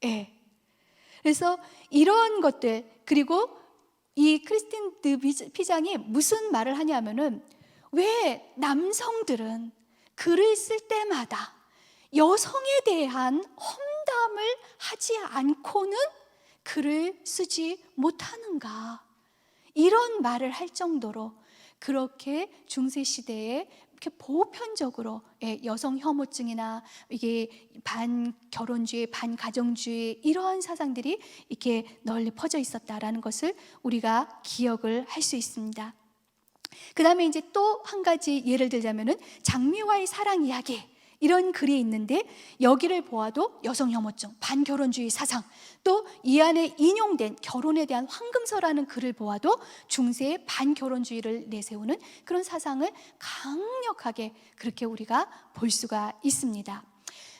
예. 그래서 이런 것들, 그리고 이 크리스틴 드 피장이 무슨 말을 하냐면은 왜 남성들은 글을 쓸 때마다 여성에 대한 험담을 하지 않고는 글을 쓰지 못하는가, 이런 말을 할 정도로 그렇게 중세 시대에 이렇게 보편적으로 여성 혐오증이나 이게 반결혼주의, 반가정주의 이러한 사상들이 이렇게 널리 퍼져 있었다라는 것을 우리가 기억을 할 수 있습니다. 그 다음에 이제 또 한 가지 예를 들자면은 장미와의 사랑 이야기, 이런 글이 있는데 여기를 보아도 여성 혐오증, 반결혼주의 사상, 또 이 안에 인용된 결혼에 대한 황금서라는 글을 보아도 중세의 반결혼주의를 내세우는 그런 사상을 강력하게 그렇게 우리가 볼 수가 있습니다.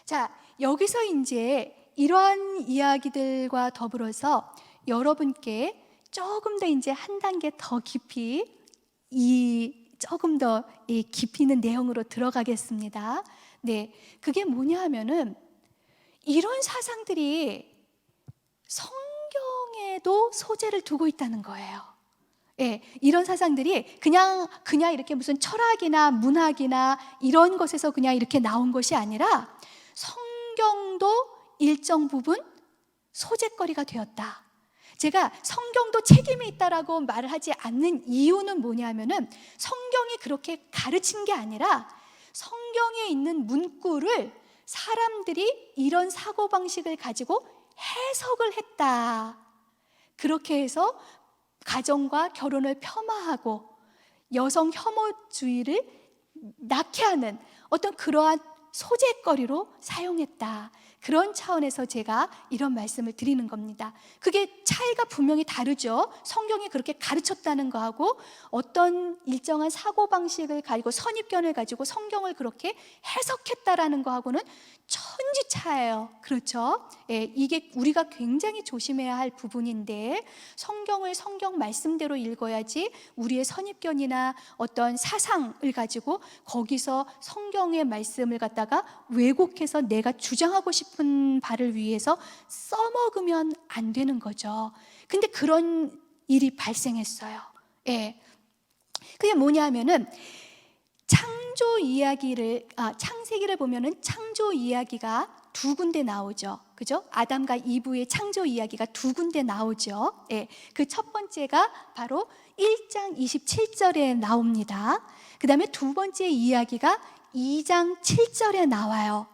자, 여기서 이제 이러한 이야기들과 더불어서 여러분께 조금 더 이제 한 단계 더 깊이 조금 더 깊이 있는 내용으로 들어가겠습니다. 네, 그게 뭐냐 하면은 이런 사상들이 성경에도 소재를 두고 있다는 거예요. 예, 이런 사상들이 그냥 이렇게 무슨 철학이나 문학이나 이런 것에서 그냥 이렇게 나온 것이 아니라 성경도 일정 부분 소재거리가 되었다. 제가 성경도 책임이 있다라고 말을 하지 않는 이유는 뭐냐면은 성경이 그렇게 가르친 게 아니라 성경에 있는 문구를 사람들이 이런 사고방식을 가지고 해석을 했다. 그렇게 해서 가정과 결혼을 폄하하고 여성 혐오주의를 낳게 하는 어떤 그러한 소재거리로 사용했다. 그런 차원에서 제가 이런 말씀을 드리는 겁니다. 그게 차이가 분명히 다르죠. 성경이 그렇게 가르쳤다는 거하고 어떤 일정한 사고방식을 가지고 선입견을 가지고 성경을 그렇게 해석했다라는 거하고는 천지 차예요. 그렇죠? 예, 이게 우리가 굉장히 조심해야 할 부분인데, 성경을 성경 말씀대로 읽어야지 우리의 선입견이나 어떤 사상을 가지고 거기서 성경의 말씀을 갖다가 왜곡해서 내가 주장하고 싶은 바를 위해서 써먹으면 안 되는 거죠. 근데 그런 일이 발생했어요. 예. 그게 뭐냐 하면은 창조 이야기를 창세기를 보면은 창조 이야기가 두 군데 나오죠. 그죠? 아담과 이브의 창조 이야기가 두 군데 나오죠. 예. 그 첫 번째가 바로 1장 27절에 나옵니다. 그다음에 두 번째 이야기가 2장 7절에 나와요.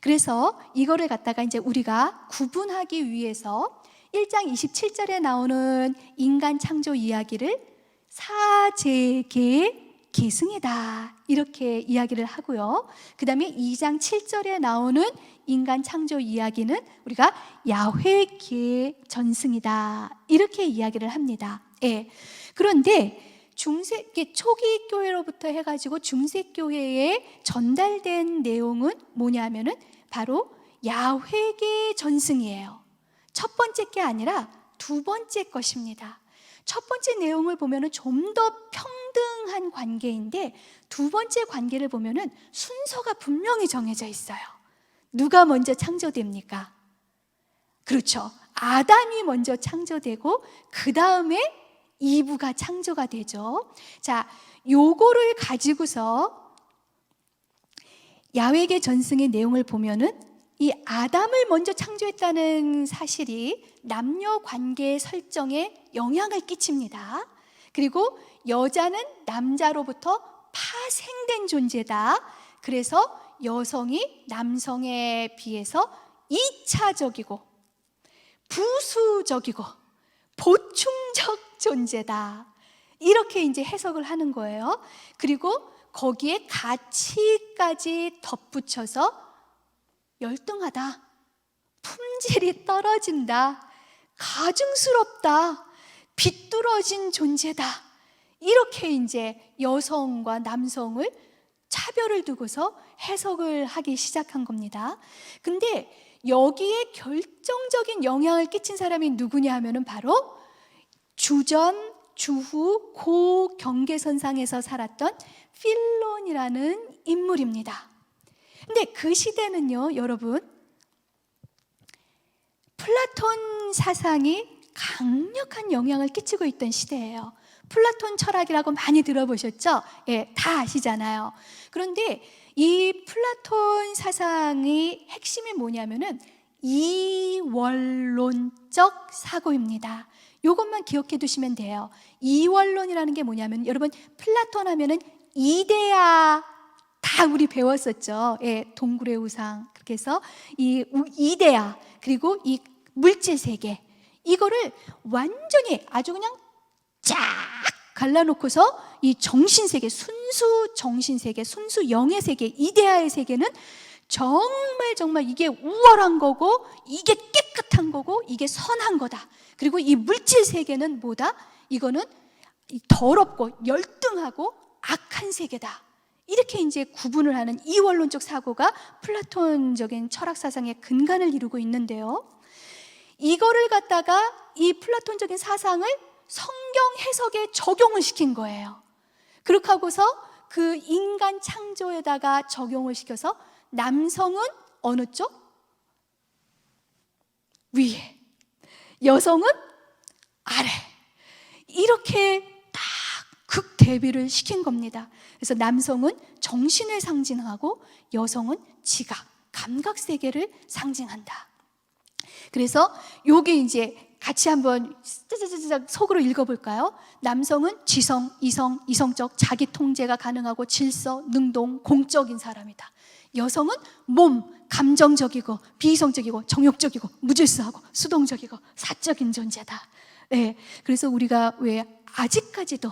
그래서 이거를 갖다가 이제 우리가 구분하기 위해서 1장 27절에 나오는 인간 창조 이야기를 사제계의 계승이다, 이렇게 이야기를 하고요. 그 다음에 2장 7절에 나오는 인간 창조 이야기는 우리가 야훼계의 전승이다, 이렇게 이야기를 합니다. 예. 그런데 이게 초기 교회로부터 해가지고 중세 교회에 전달된 내용은 뭐냐면은 바로 야훼의 전승이에요. 첫 번째 게 아니라 두 번째 것입니다. 첫 번째 내용을 보면은 좀 더 평등한 관계인데 두 번째 관계를 보면은 순서가 분명히 정해져 있어요. 누가 먼저 창조됩니까? 그렇죠. 아담이 먼저 창조되고 그 다음에 이브가 창조가 되죠. 자, 요거를 가지고서 야훼의 전승의 내용을 보면은 이 아담을 먼저 창조했다는 사실이 남녀 관계 설정에 영향을 끼칩니다. 그리고 여자는 남자로부터 파생된 존재다. 그래서 여성이 남성에 비해서 2차적이고 부수적이고 보충적 존재다. 이렇게 이제 해석을 하는 거예요. 그리고 거기에 가치까지 덧붙여서 열등하다, 품질이 떨어진다, 가증스럽다, 비뚤어진 존재다. 이렇게 이제 여성과 남성을 차별을 두고서 해석을 하기 시작한 겁니다. 근데 여기에 결정적인 영향을 끼친 사람이 누구냐 하면은 바로 주전, 주후, 고 경계선상에서 살았던 필론이라는 인물입니다. 근데 그 시대는요, 여러분, 플라톤 사상이 강력한 영향을 끼치고 있던 시대예요. 플라톤 철학이라고 많이 들어보셨죠? 예, 다 아시잖아요. 그런데 이 플라톤 사상의 핵심이 뭐냐면은 이원론적 사고입니다. 이것만 기억해 두시면 돼요. 이원론이라는 게 뭐냐면, 여러분 플라톤 하면은 이데아 다 우리 배웠었죠. 예, 동굴의 우상. 그렇게 해서 이 이데아, 그리고 이 물질 세계, 이거를 완전히 아주 그냥 쫙 갈라놓고서 이 정신세계, 순수 정신세계, 순수 영의 세계, 이데아의 세계는 정말 이게 우월한 거고, 이게 깨끗한 거고, 이게 선한 거다. 그리고 이 물질 세계는 뭐다? 이거는 더럽고 열등하고 악한 세계다. 이렇게 이제 구분을 하는 이원론적 사고가 플라톤적인 철학 사상의 근간을 이루고 있는데요. 이거를 갖다가 이 플라톤적인 사상을 성경 해석에 적용을 시킨 거예요. 그렇게 하고서 그 인간 창조에다가 적용을 시켜서 남성은 어느 쪽? 위에, 여성은 아래. 이렇게 딱 극대비를 시킨 겁니다. 그래서 남성은 정신을 상징하고 여성은 지각, 감각 세계를 상징한다. 그래서 요게 이제 같이 한번 짜자자자 속으로 읽어볼까요? 남성은 지성, 이성, 이성적, 자기 통제가 가능하고 질서, 능동, 공적인 사람이다. 여성은 몸, 감정적이고 비이성적이고 정욕적이고 무질서하고 수동적이고 사적인 존재다. 네, 그래서 우리가 왜 아직까지도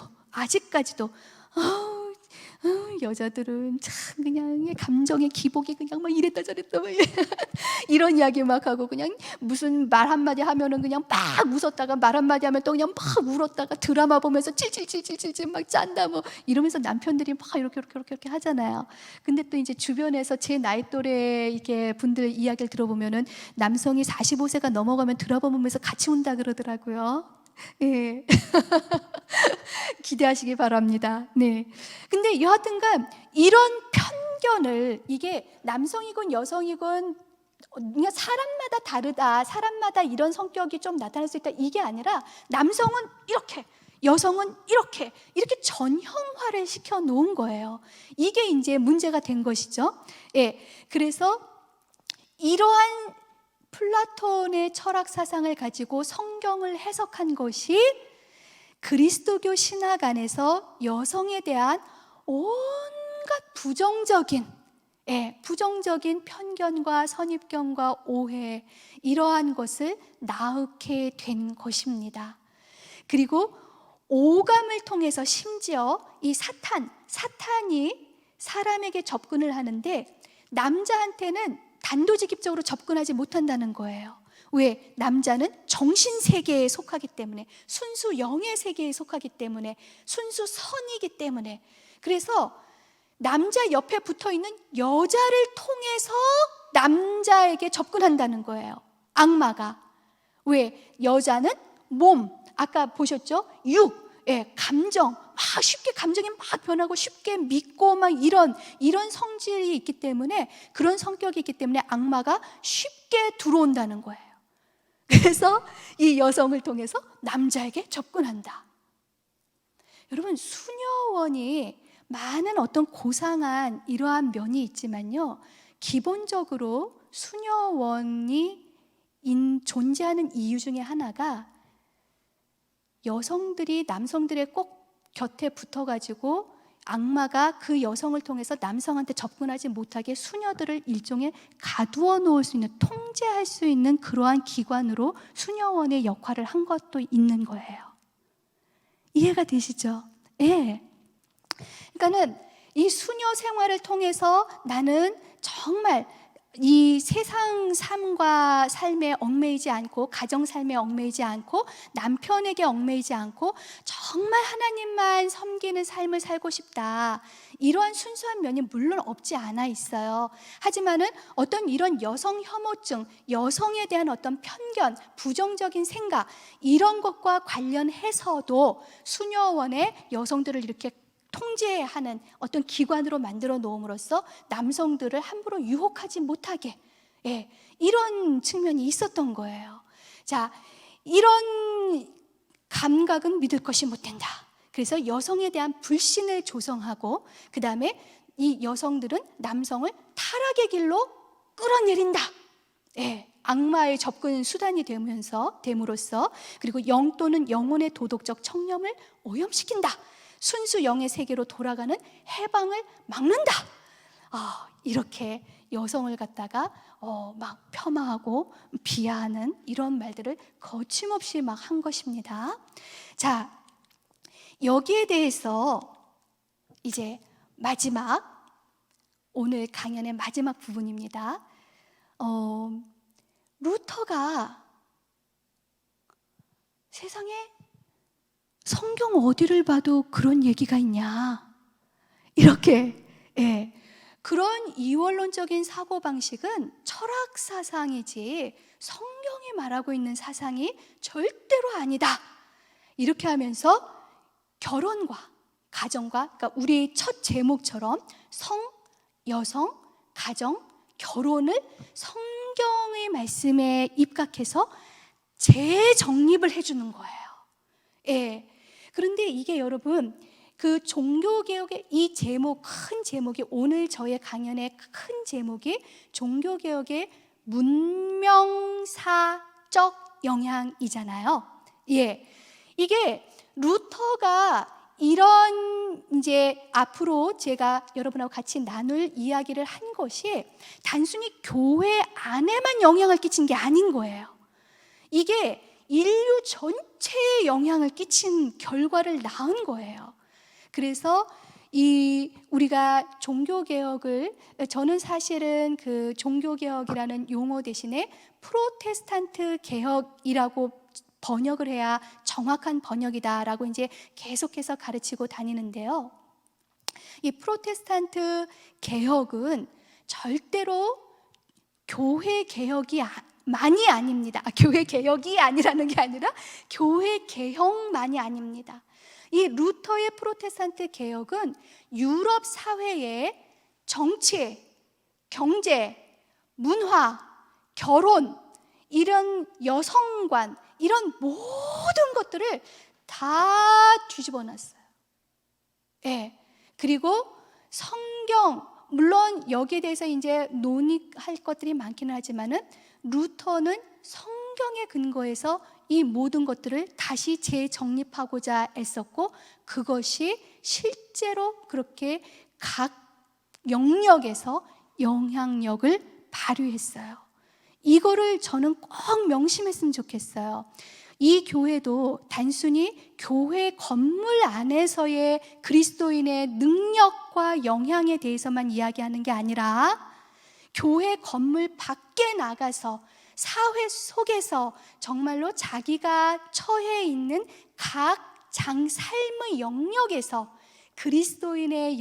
여자들은 참 그냥 감정의 기복이 그냥 막 이랬다 저랬다 막 이런 이야기 막 하고, 그냥 무슨 말 한마디 하면은 그냥 막 웃었다가 말 한마디 하면 또 그냥 막 울었다가 드라마 보면서 찔찔찔찔찔 막 짠다 뭐 이러면서 남편들이 막 이렇게 하잖아요. 근데 또 이제 주변에서 제 나이 또래 이렇게 분들 이야기를 들어보면은 남성이 45세가 넘어가면 드라마 보면서 같이 운다 그러더라고요. 예. 기대하시기 바랍니다. 네. 근데 여하튼간 이런 편견을, 이게 남성이건 여성이건 그냥 사람마다 다르다, 사람마다 이런 성격이 좀 나타날 수 있다, 이게 아니라 남성은 이렇게, 여성은 이렇게 전형화를 시켜 놓은 거예요. 이게 이제 문제가 된 것이죠. 예. 그래서 이러한 플라톤의 철학 사상을 가지고 성경을 해석한 것이 그리스도교 신학 안에서 여성에 대한 온갖 부정적인 편견과 선입견과 오해, 이러한 것을 낳게 된 것입니다. 그리고 오감을 통해서 심지어 이 사탄이 사람에게 접근을 하는데 남자한테는 단도직입적으로 접근하지 못한다는 거예요. 왜? 남자는 정신 세계에 속하기 때문에, 순수 영의 세계에 속하기 때문에, 순수 선이기 때문에. 그래서 남자 옆에 붙어 있는 여자를 통해서 남자에게 접근한다는 거예요, 악마가. 왜? 여자는 몸, 아까 보셨죠? 육, 감정, 막 쉽게 감정이 막 변하고 쉽게 믿고 막 이런 성질이 있기 때문에, 그런 성격이 있기 때문에 악마가 쉽게 들어온다는 거예요. 그래서 이 여성을 통해서 남자에게 접근한다. 여러분, 수녀원이 많은 어떤 고상한 이러한 면이 있지만요, 기본적으로 수녀원이 존재하는 이유 중에 하나가 여성들이 남성들의 꼭 곁에 붙어가지고 악마가 그 여성을 통해서 남성한테 접근하지 못하게 수녀들을 일종의 가두어 놓을 수 있는, 통제할 수 있는 그러한 기관으로 수녀원의 역할을 한 것도 있는 거예요. 이해가 되시죠? 예. 그러니까는 이 수녀 생활을 통해서 나는 정말 이 세상 삶과 삶에 얽매이지 않고, 가정 삶에 얽매이지 않고, 남편에게 얽매이지 않고 정말 하나님만 섬기는 삶을 살고 싶다, 이러한 순수한 면이 물론 없지 않아 있어요. 하지만은 어떤 이런 여성 혐오증, 여성에 대한 어떤 편견, 부정적인 생각, 이런 것과 관련해서도 수녀원에 여성들을 이렇게 통제하는 어떤 기관으로 만들어 놓음으로써 남성들을 함부로 유혹하지 못하게, 이런 측면이 있었던 거예요. 자, 이런 감각은 믿을 것이 못 된다. 그래서 여성에 대한 불신을 조성하고, 그 다음에 이 여성들은 남성을 타락의 길로 끌어내린다. 악마의 접근 수단이 됨으로써, 그리고 영 또는 영혼의 도덕적 청렴을 오염시킨다. 순수 영의 세계로 돌아가는 해방을 막는다. 이렇게 여성을 갖다가 막 폄하하고 비하하는 이런 말들을 거침없이 막 한 것입니다. 자, 여기에 대해서 이제 마지막, 오늘 강연의 마지막 부분입니다. 루터가 세상에 성경 어디를 봐도 그런 얘기가 있냐, 이렇게, 그런 이원론적인 사고방식은 철학 사상이지 성경이 말하고 있는 사상이 절대로 아니다, 이렇게 하면서 결혼과 가정과, 그러니까 우리 첫 제목처럼 성, 여성, 가정, 결혼을 성경의 말씀에 입각해서 재정립을 해주는 거예요. 그런데 이게 여러분, 그 종교개혁의 이 제목, 큰 제목이, 오늘 저의 강연의 큰 제목이 종교개혁의 문명사적 영향이잖아요. 이게 루터가 이런, 이제 앞으로 제가 여러분하고 같이 나눌 이야기를 한 것이 단순히 교회 안에만 영향을 끼친 게 아닌 거예요. 이게 인류 전체에 영향을 끼친 결과를 낳은 거예요. 그래서 우리가 종교개혁을, 저는 사실은 그 종교개혁이라는 용어 대신에 프로테스탄트 개혁이라고 번역을 해야 정확한 번역이다라고 이제 계속해서 가르치고 다니는데요. 이 프로테스탄트 개혁은 절대로 교회 개혁이 만이 아닙니다. 교회 개혁이 아니라는 게 아니라 교회 개혁만이 아닙니다. 이 루터의 프로테스탄트 개혁은 유럽 사회의 정치, 경제, 문화, 결혼, 이런 여성관, 이런 모든 것들을 다 뒤집어 놨어요. 그리고 성경, 물론 여기에 대해서 이제 논의할 것들이 많기는 하지만은 루터는 성경에 근거해서 이 모든 것들을 다시 재정립하고자 애썼고, 그것이 실제로 그렇게 각 영역에서 영향력을 발휘했어요. 이거를 저는 꼭 명심했으면 좋겠어요. 이 교회도 단순히 교회 건물 안에서의 그리스도인의 능력과 영향에 대해서만 이야기하는 게 아니라 교회 건물 밖에 나가서 사회 속에서 정말로 자기가 처해 있는 각 삶의 영역에서 그리스도인의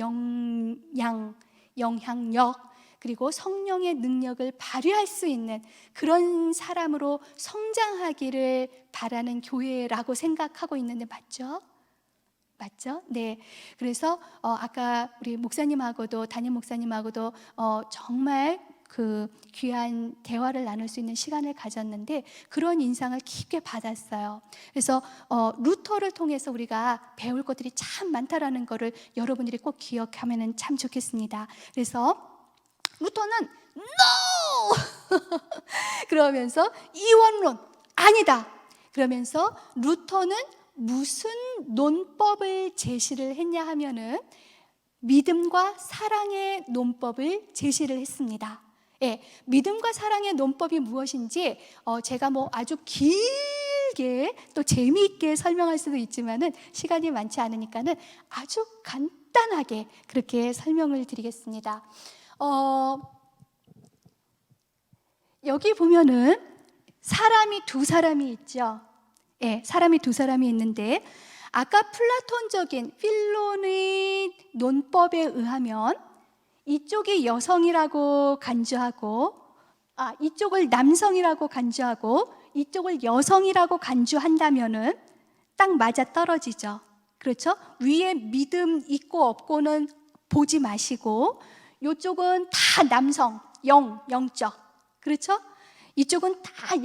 영향력 그리고 성령의 능력을 발휘할 수 있는 그런 사람으로 성장하기를 바라는 교회라고 생각하고 있는데 맞죠? 맞죠? 네. 그래서 아까 우리 목사님하고도 담임 목사님하고도 정말 그 귀한 대화를 나눌 수 있는 시간을 가졌는데 그런 인상을 깊게 받았어요. 그래서 루터를 통해서 우리가 배울 것들이 참 많다라는 것을 여러분들이 꼭 기억하면 참 좋겠습니다. 그래서 루터는 NO! 그러면서 이원론 아니다. 그러면서 루터는 무슨 논법을 제시를 했냐 하면은 믿음과 사랑의 논법을 제시를 했습니다. 예, 믿음과 사랑의 논법이 무엇인지 제가 뭐 아주 길게 또 재미있게 설명할 수도 있지만은 시간이 많지 않으니까는 아주 간단하게 그렇게 설명을 드리겠습니다. 여기 보면은 사람이 두 사람이 있죠. 예, 사람이 두 사람이 있는데 아까 플라톤적인 필론의 논법에 의하면 이쪽이 여성이라고 간주하고 이쪽을 남성이라고 간주하고 이쪽을 여성이라고 간주한다면은 딱 맞아 떨어지죠. 그렇죠? 위에 믿음 있고 없고는 보지 마시고 이쪽은 다 남성, 영적. 그렇죠? 이쪽은 다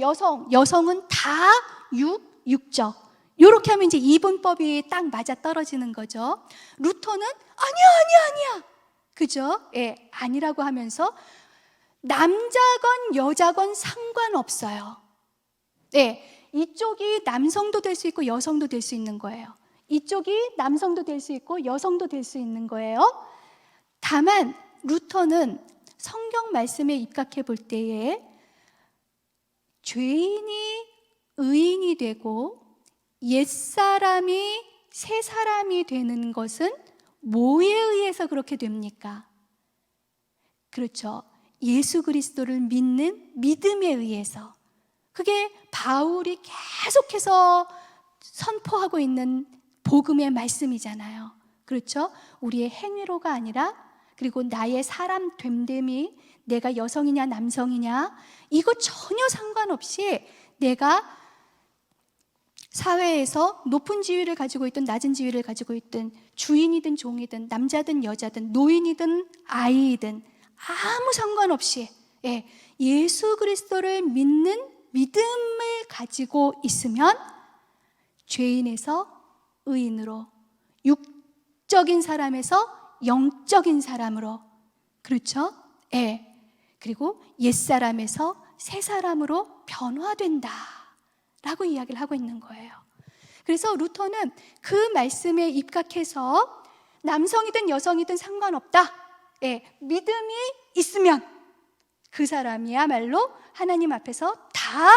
여성은 다 육적. 이렇게 하면 이제 이분법이 딱 맞아 떨어지는 거죠. 루터는 아니야. 그죠? 예, 아니라고 하면서 남자건 여자건 상관없어요. 예, 이쪽이 남성도 될 수 있고 여성도 될 수 있는 거예요. 이쪽이 남성도 될 수 있고 여성도 될 수 있는 거예요. 다만 루터는 성경 말씀에 입각해 볼 때에 죄인이 의인이 되고 옛사람이 새사람이 되는 것은 뭐에 의해서 그렇게 됩니까? 그렇죠. 예수 그리스도를 믿는 믿음에 의해서. 그게 바울이 계속해서 선포하고 있는 복음의 말씀이잖아요. 그렇죠? 우리의 행위로가 아니라 그리고 나의 사람 됨됨이 내가 여성이냐 남성이냐 이거 전혀 상관없이 내가 사회에서 높은 지위를 가지고 있든 낮은 지위를 가지고 있든 주인이든 종이든 남자든 여자든 노인이든 아이든 아무 상관없이 예수 그리스도를 믿는 믿음을 가지고 있으면 죄인에서 의인으로 육적인 사람에서 영적인 사람으로 그렇죠? 그리고 옛사람에서 새사람으로 변화된다 라고 이야기를 하고 있는 거예요. 그래서 루터는 그 말씀에 입각해서 남성이든 여성이든 상관없다. 믿음이 있으면 그 사람이야말로 하나님 앞에서 다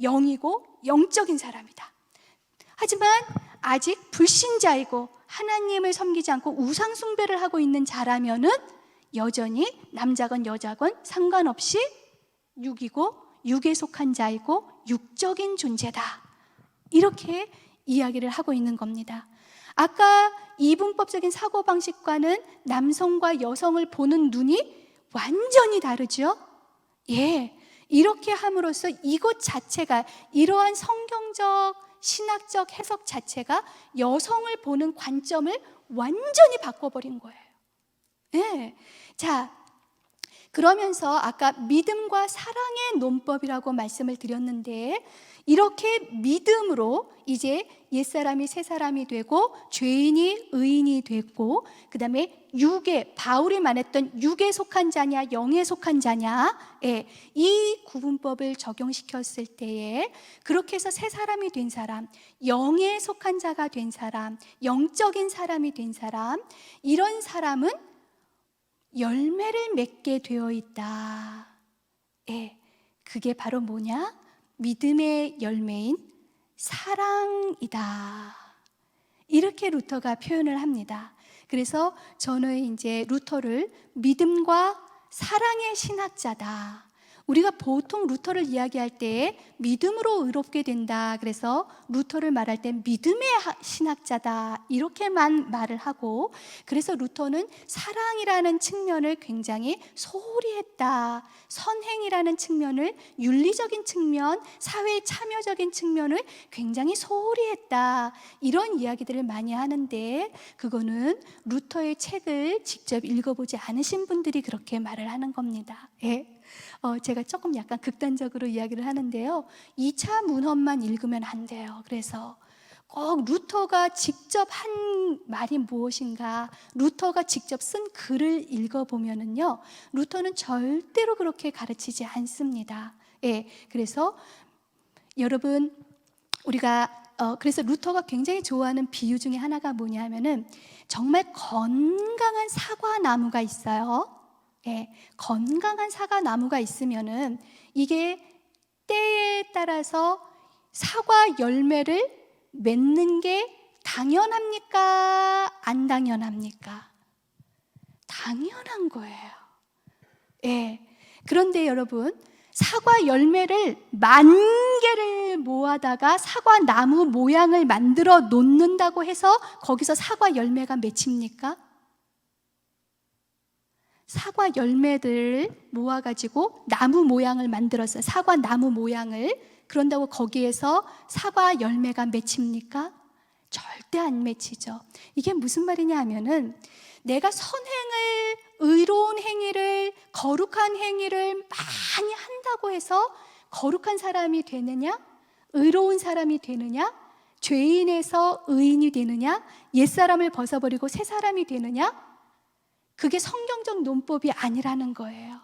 영이고 영적인 사람이다. 하지만 아직 불신자이고 하나님을 섬기지 않고 우상 숭배를 하고 있는 자라면은 여전히 남자건 여자건 상관없이 육이고 육에 속한 자이고 육적인 존재다. 이렇게 이야기를 하고 있는 겁니다. 아까 이분법적인 사고방식과는 남성과 여성을 보는 눈이 완전히 다르죠? 이렇게 함으로써 이것 자체가 이러한 성경적 신학적 해석 자체가 여성을 보는 관점을 완전히 바꿔버린 거예요. 자, 그러면서 아까 믿음과 사랑의 논법이라고 말씀을 드렸는데 이렇게 믿음으로 이제 옛사람이 새사람이 되고 죄인이 의인이 됐고 그 다음에 육에 바울이 말했던 육에 속한 자냐 영에 속한 자냐 이 구분법을 적용시켰을 때에 그렇게 해서 새사람이 된 사람 영에 속한 자가 된 사람 영적인 사람이 된 사람 이런 사람은 열매를 맺게 되어 있다. 그게 바로 뭐냐? 믿음의 열매인 사랑이다. 이렇게 루터가 표현을 합니다. 그래서 저는 이제 루터를 믿음과 사랑의 신학자다. 우리가 보통 루터를 이야기할 때 믿음으로 의롭게 된다. 그래서 루터를 말할 때 믿음의 신학자다 이렇게만 말을 하고, 그래서 루터는 사랑이라는 측면을 굉장히 소홀히 했다. 선행이라는 측면을, 윤리적인 측면, 사회 참여적인 측면을 굉장히 소홀히 했다. 이런 이야기들을 많이 하는데, 그거는 루터의 책을 직접 읽어보지 않으신 분들이 그렇게 말을 하는 겁니다. 예. 제가 조금 약간 극단적으로 이야기를 하는데요, 2차 문헌만 읽으면 안 돼요. 그래서 꼭 루터가 직접 한 말이 무엇인가, 루터가 직접 쓴 글을 읽어보면은요, 루터는 절대로 그렇게 가르치지 않습니다. 예, 그래서 여러분, 우리가 그래서 루터가 굉장히 좋아하는 비유 중에 하나가 뭐냐면은, 정말 건강한 사과 나무가 있어요. 예, 건강한 사과 나무가 있으면은 이게 때에 따라서 사과 열매를 맺는 게 당연합니까? 안 당연합니까? 당연한 거예요. 예. 그런데 여러분, 사과 열매를 10,000개를 모아다가 사과 나무 모양을 만들어 놓는다고 해서 거기서 사과 열매가 맺힙니까? 사과 열매들을 모아가지고 나무 모양을 만들었어요. 사과 나무 모양을. 그런다고 거기에서 사과 열매가 맺힙니까? 절대 안 맺히죠. 이게 무슨 말이냐 하면은, 내가 선행을, 의로운 행위를, 거룩한 행위를 많이 한다고 해서 거룩한 사람이 되느냐? 의로운 사람이 되느냐? 죄인에서 의인이 되느냐? 옛사람을 벗어버리고 새 사람이 되느냐? 그게 성경적 논법이 아니라는 거예요.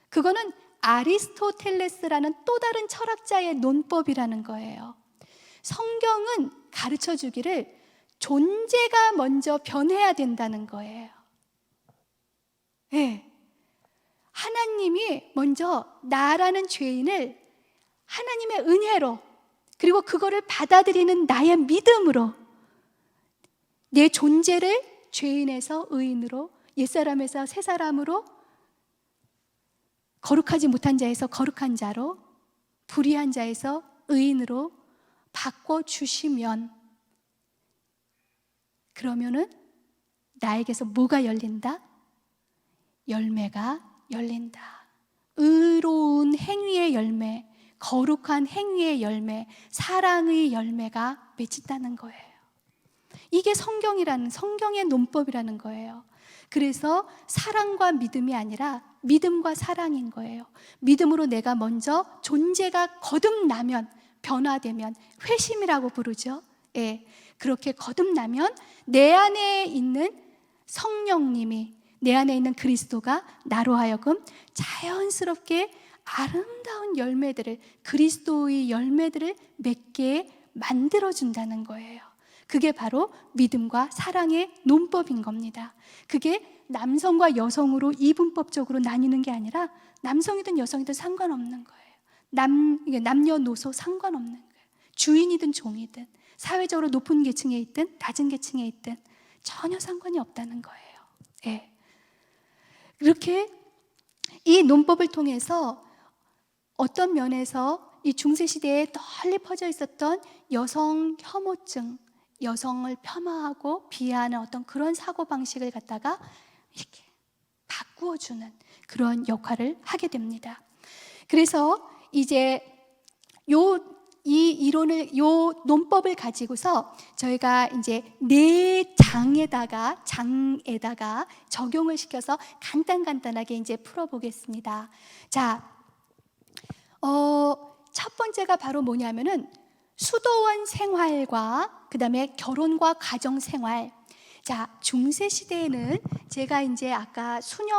그거는 아리스토텔레스라는 또 다른 철학자의 논법이라는 거예요. 성경은 가르쳐 주기를 존재가 먼저 변해야 된다는 거예요. 네. 하나님이 먼저 나라는 죄인을 하나님의 은혜로, 그리고 그거를 받아들이는 나의 믿음으로, 내 존재를 죄인에서 의인으로, 옛사람에서 새사람으로, 거룩하지 못한 자에서 거룩한 자로, 불의한 자에서 의인으로 바꿔주시면, 그러면은 나에게서 뭐가 열린다? 열매가 열린다. 의로운 행위의 열매, 거룩한 행위의 열매, 사랑의 열매가 맺힌다는 거예요. 이게 성경의 논법이라는 거예요. 그래서 사랑과 믿음이 아니라 믿음과 사랑인 거예요. 믿음으로 내가 먼저 존재가 거듭나면, 변화되면, 회심이라고 부르죠. 예, 그렇게 거듭나면 내 안에 있는 성령님이, 내 안에 있는 그리스도가 나로 하여금 자연스럽게 아름다운 열매들을, 그리스도의 열매들을 맺게 만들어준다는 거예요. 그게 바로 믿음과 사랑의 논법인 겁니다. 그게 남성과 여성으로 이분법적으로 나뉘는 게 아니라 남성이든 여성이든 상관없는 거예요. 남녀노소 상관없는 거예요. 주인이든 종이든, 사회적으로 높은 계층에 있든 낮은 계층에 있든 전혀 상관이 없다는 거예요. 예. 이렇게 이 논법을 통해서 어떤 면에서 이 중세시대에 널리 퍼져 있었던 여성 혐오증, 여성을 폄하하고 비하하는 어떤 그런 사고방식을 갖다가 이렇게 바꾸어주는 그런 역할을 하게 됩니다. 그래서 이제 이 논법을 가지고서 저희가 이제 4장에다가 적용을 시켜서 간단하게 이제 풀어보겠습니다. 자, 첫 번째가 바로 뭐냐면은 수도원 생활과 그 다음에 결혼과 가정 생활. 자, 중세 시대에는 제가 이제 아까 수도사가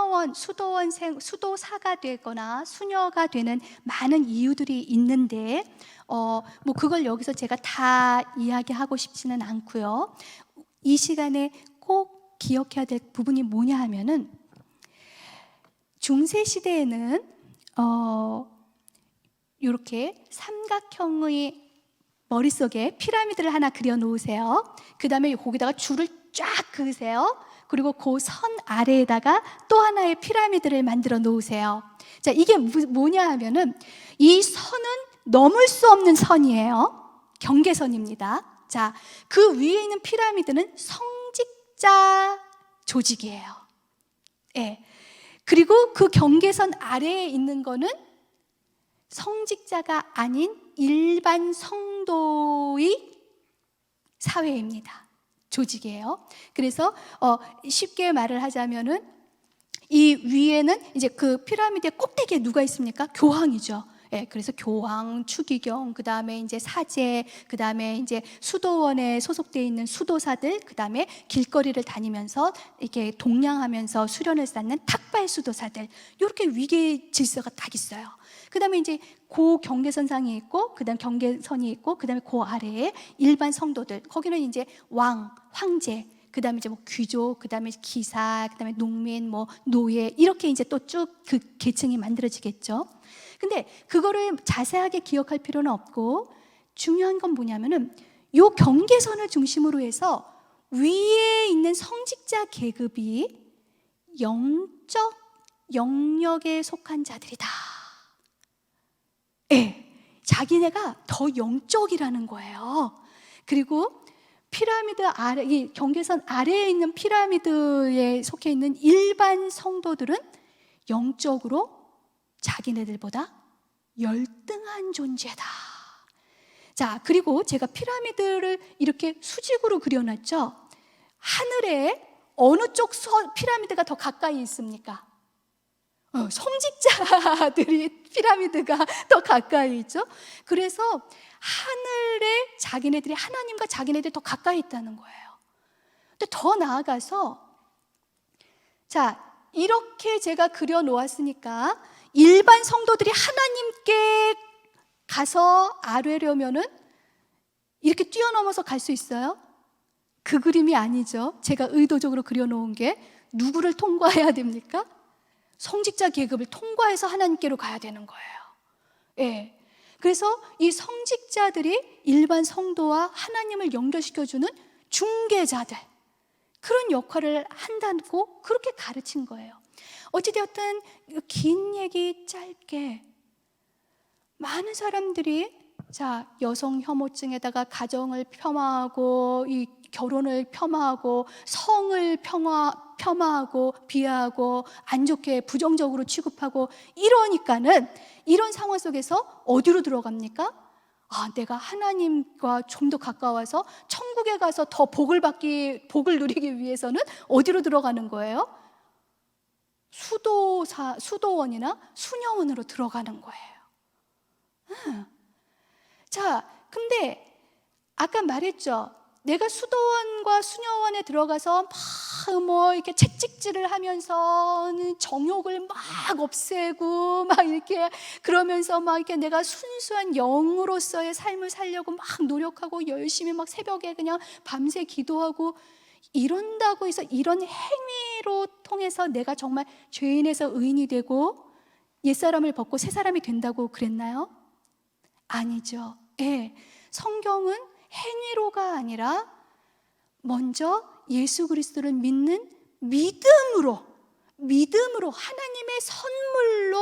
되거나 수녀가 되는 많은 이유들이 있는데, 뭐 그걸 여기서 제가 다 이야기하고 싶지는 않고요. 이 시간에 꼭 기억해야 될 부분이 뭐냐 하면은, 중세 시대에는 이렇게 삼각형의 머릿속에 피라미드를 하나 그려 놓으세요. 그 다음에 거기다가 줄을 쫙 그으세요. 그리고 그 선 아래에다가 또 하나의 피라미드를 만들어 놓으세요. 자, 이게 뭐냐 하면은 이 선은 넘을 수 없는 선이에요. 경계선입니다. 자, 그 위에 있는 피라미드는 성직자 조직이에요. 예. 그리고 그 경계선 아래에 있는 거는 성직자가 아닌 일반 성도의 사회입니다. 조직이에요. 그래서 쉽게 말을 하자면은 이 위에는 이제 그 피라미드의 꼭대기에 누가 있습니까? 교황이죠. 예, 그래서 교황, 추기경, 그 다음에 이제 사제, 그 다음에 이제 수도원에 소속되어 있는 수도사들, 그 다음에 길거리를 다니면서 이렇게 동냥하면서 수련을 쌓는 탁발 수도사들, 이렇게 위계 질서가 딱 있어요. 그 다음에 이제 그 경계선상이 있고, 그 다음 경계선이 있고, 그 다음에 그 아래에 일반 성도들, 거기는 이제 왕, 황제, 그 다음에 이제 뭐 귀족, 그 다음에 기사, 그 다음에 농민, 뭐 노예, 이렇게 이제 또 쭉 그 계층이 만들어지겠죠. 근데 그거를 자세하게 기억할 필요는 없고, 중요한 건 뭐냐면은 요 경계선을 중심으로 해서 위에 있는 성직자 계급이 영적 영역에 속한 자들이다. 예, 자기네가 더 영적이라는 거예요. 그리고 피라미드 아래, 이 경계선 아래에 있는 피라미드에 속해 있는 일반 성도들은 영적으로 자기네들보다 열등한 존재다. 자, 그리고 제가 피라미드를 이렇게 수직으로 그려놨죠. 하늘에 어느 쪽 피라미드가 더 가까이 있습니까? 성직자들이 피라미드가 더 가까이 있죠. 그래서 하늘에 자기네들이 하나님과 자기네들이 더 가까이 있다는 거예요. 근데 더 나아가서, 자, 이렇게 제가 그려 놓았으니까 일반 성도들이 하나님께 가서 아뢰려면은 이렇게 뛰어넘어서 갈 수 있어요? 그 그림이 아니죠. 제가 의도적으로 그려 놓은 게 누구를 통과해야 됩니까? 성직자 계급을 통과해서 하나님께로 가야 되는 거예요. 예. 그래서 이 성직자들이 일반 성도와 하나님을 연결시켜주는 중개자들, 그런 역할을 한다고 그렇게 가르친 거예요. 어찌되었든 긴 얘기 짧게, 많은 사람들이 자, 여성 혐오증에다가 가정을 폄하하고 이 결혼을 폄하하고 성을 폄하하고 비하하고 안 좋게 부정적으로 취급하고 이러니까는 이런 상황 속에서 어디로 들어갑니까? 아, 내가 하나님과 좀 더 가까워서 천국에 가서 더 복을 누리기 위해서는 어디로 들어가는 거예요? 수도원이나 수녀원으로 들어가는 거예요. 자, 근데 아까 말했죠. 내가 수도원과 수녀원에 들어가서 막 뭐 이렇게 채찍질을 하면서 정욕을 막 없애고 막 이렇게 그러면서 막 이렇게 내가 순수한 영으로서의 삶을 살려고 막 노력하고 열심히 막 새벽에 그냥 밤새 기도하고 이런다고 해서 이런 행위로 통해서 내가 정말 죄인에서 의인이 되고 옛사람을 벗고 새사람이 된다고 그랬나요? 아니죠. 예, 성경은 행위로가 아니라 먼저 예수 그리스도를 믿는 믿음으로 하나님의 선물로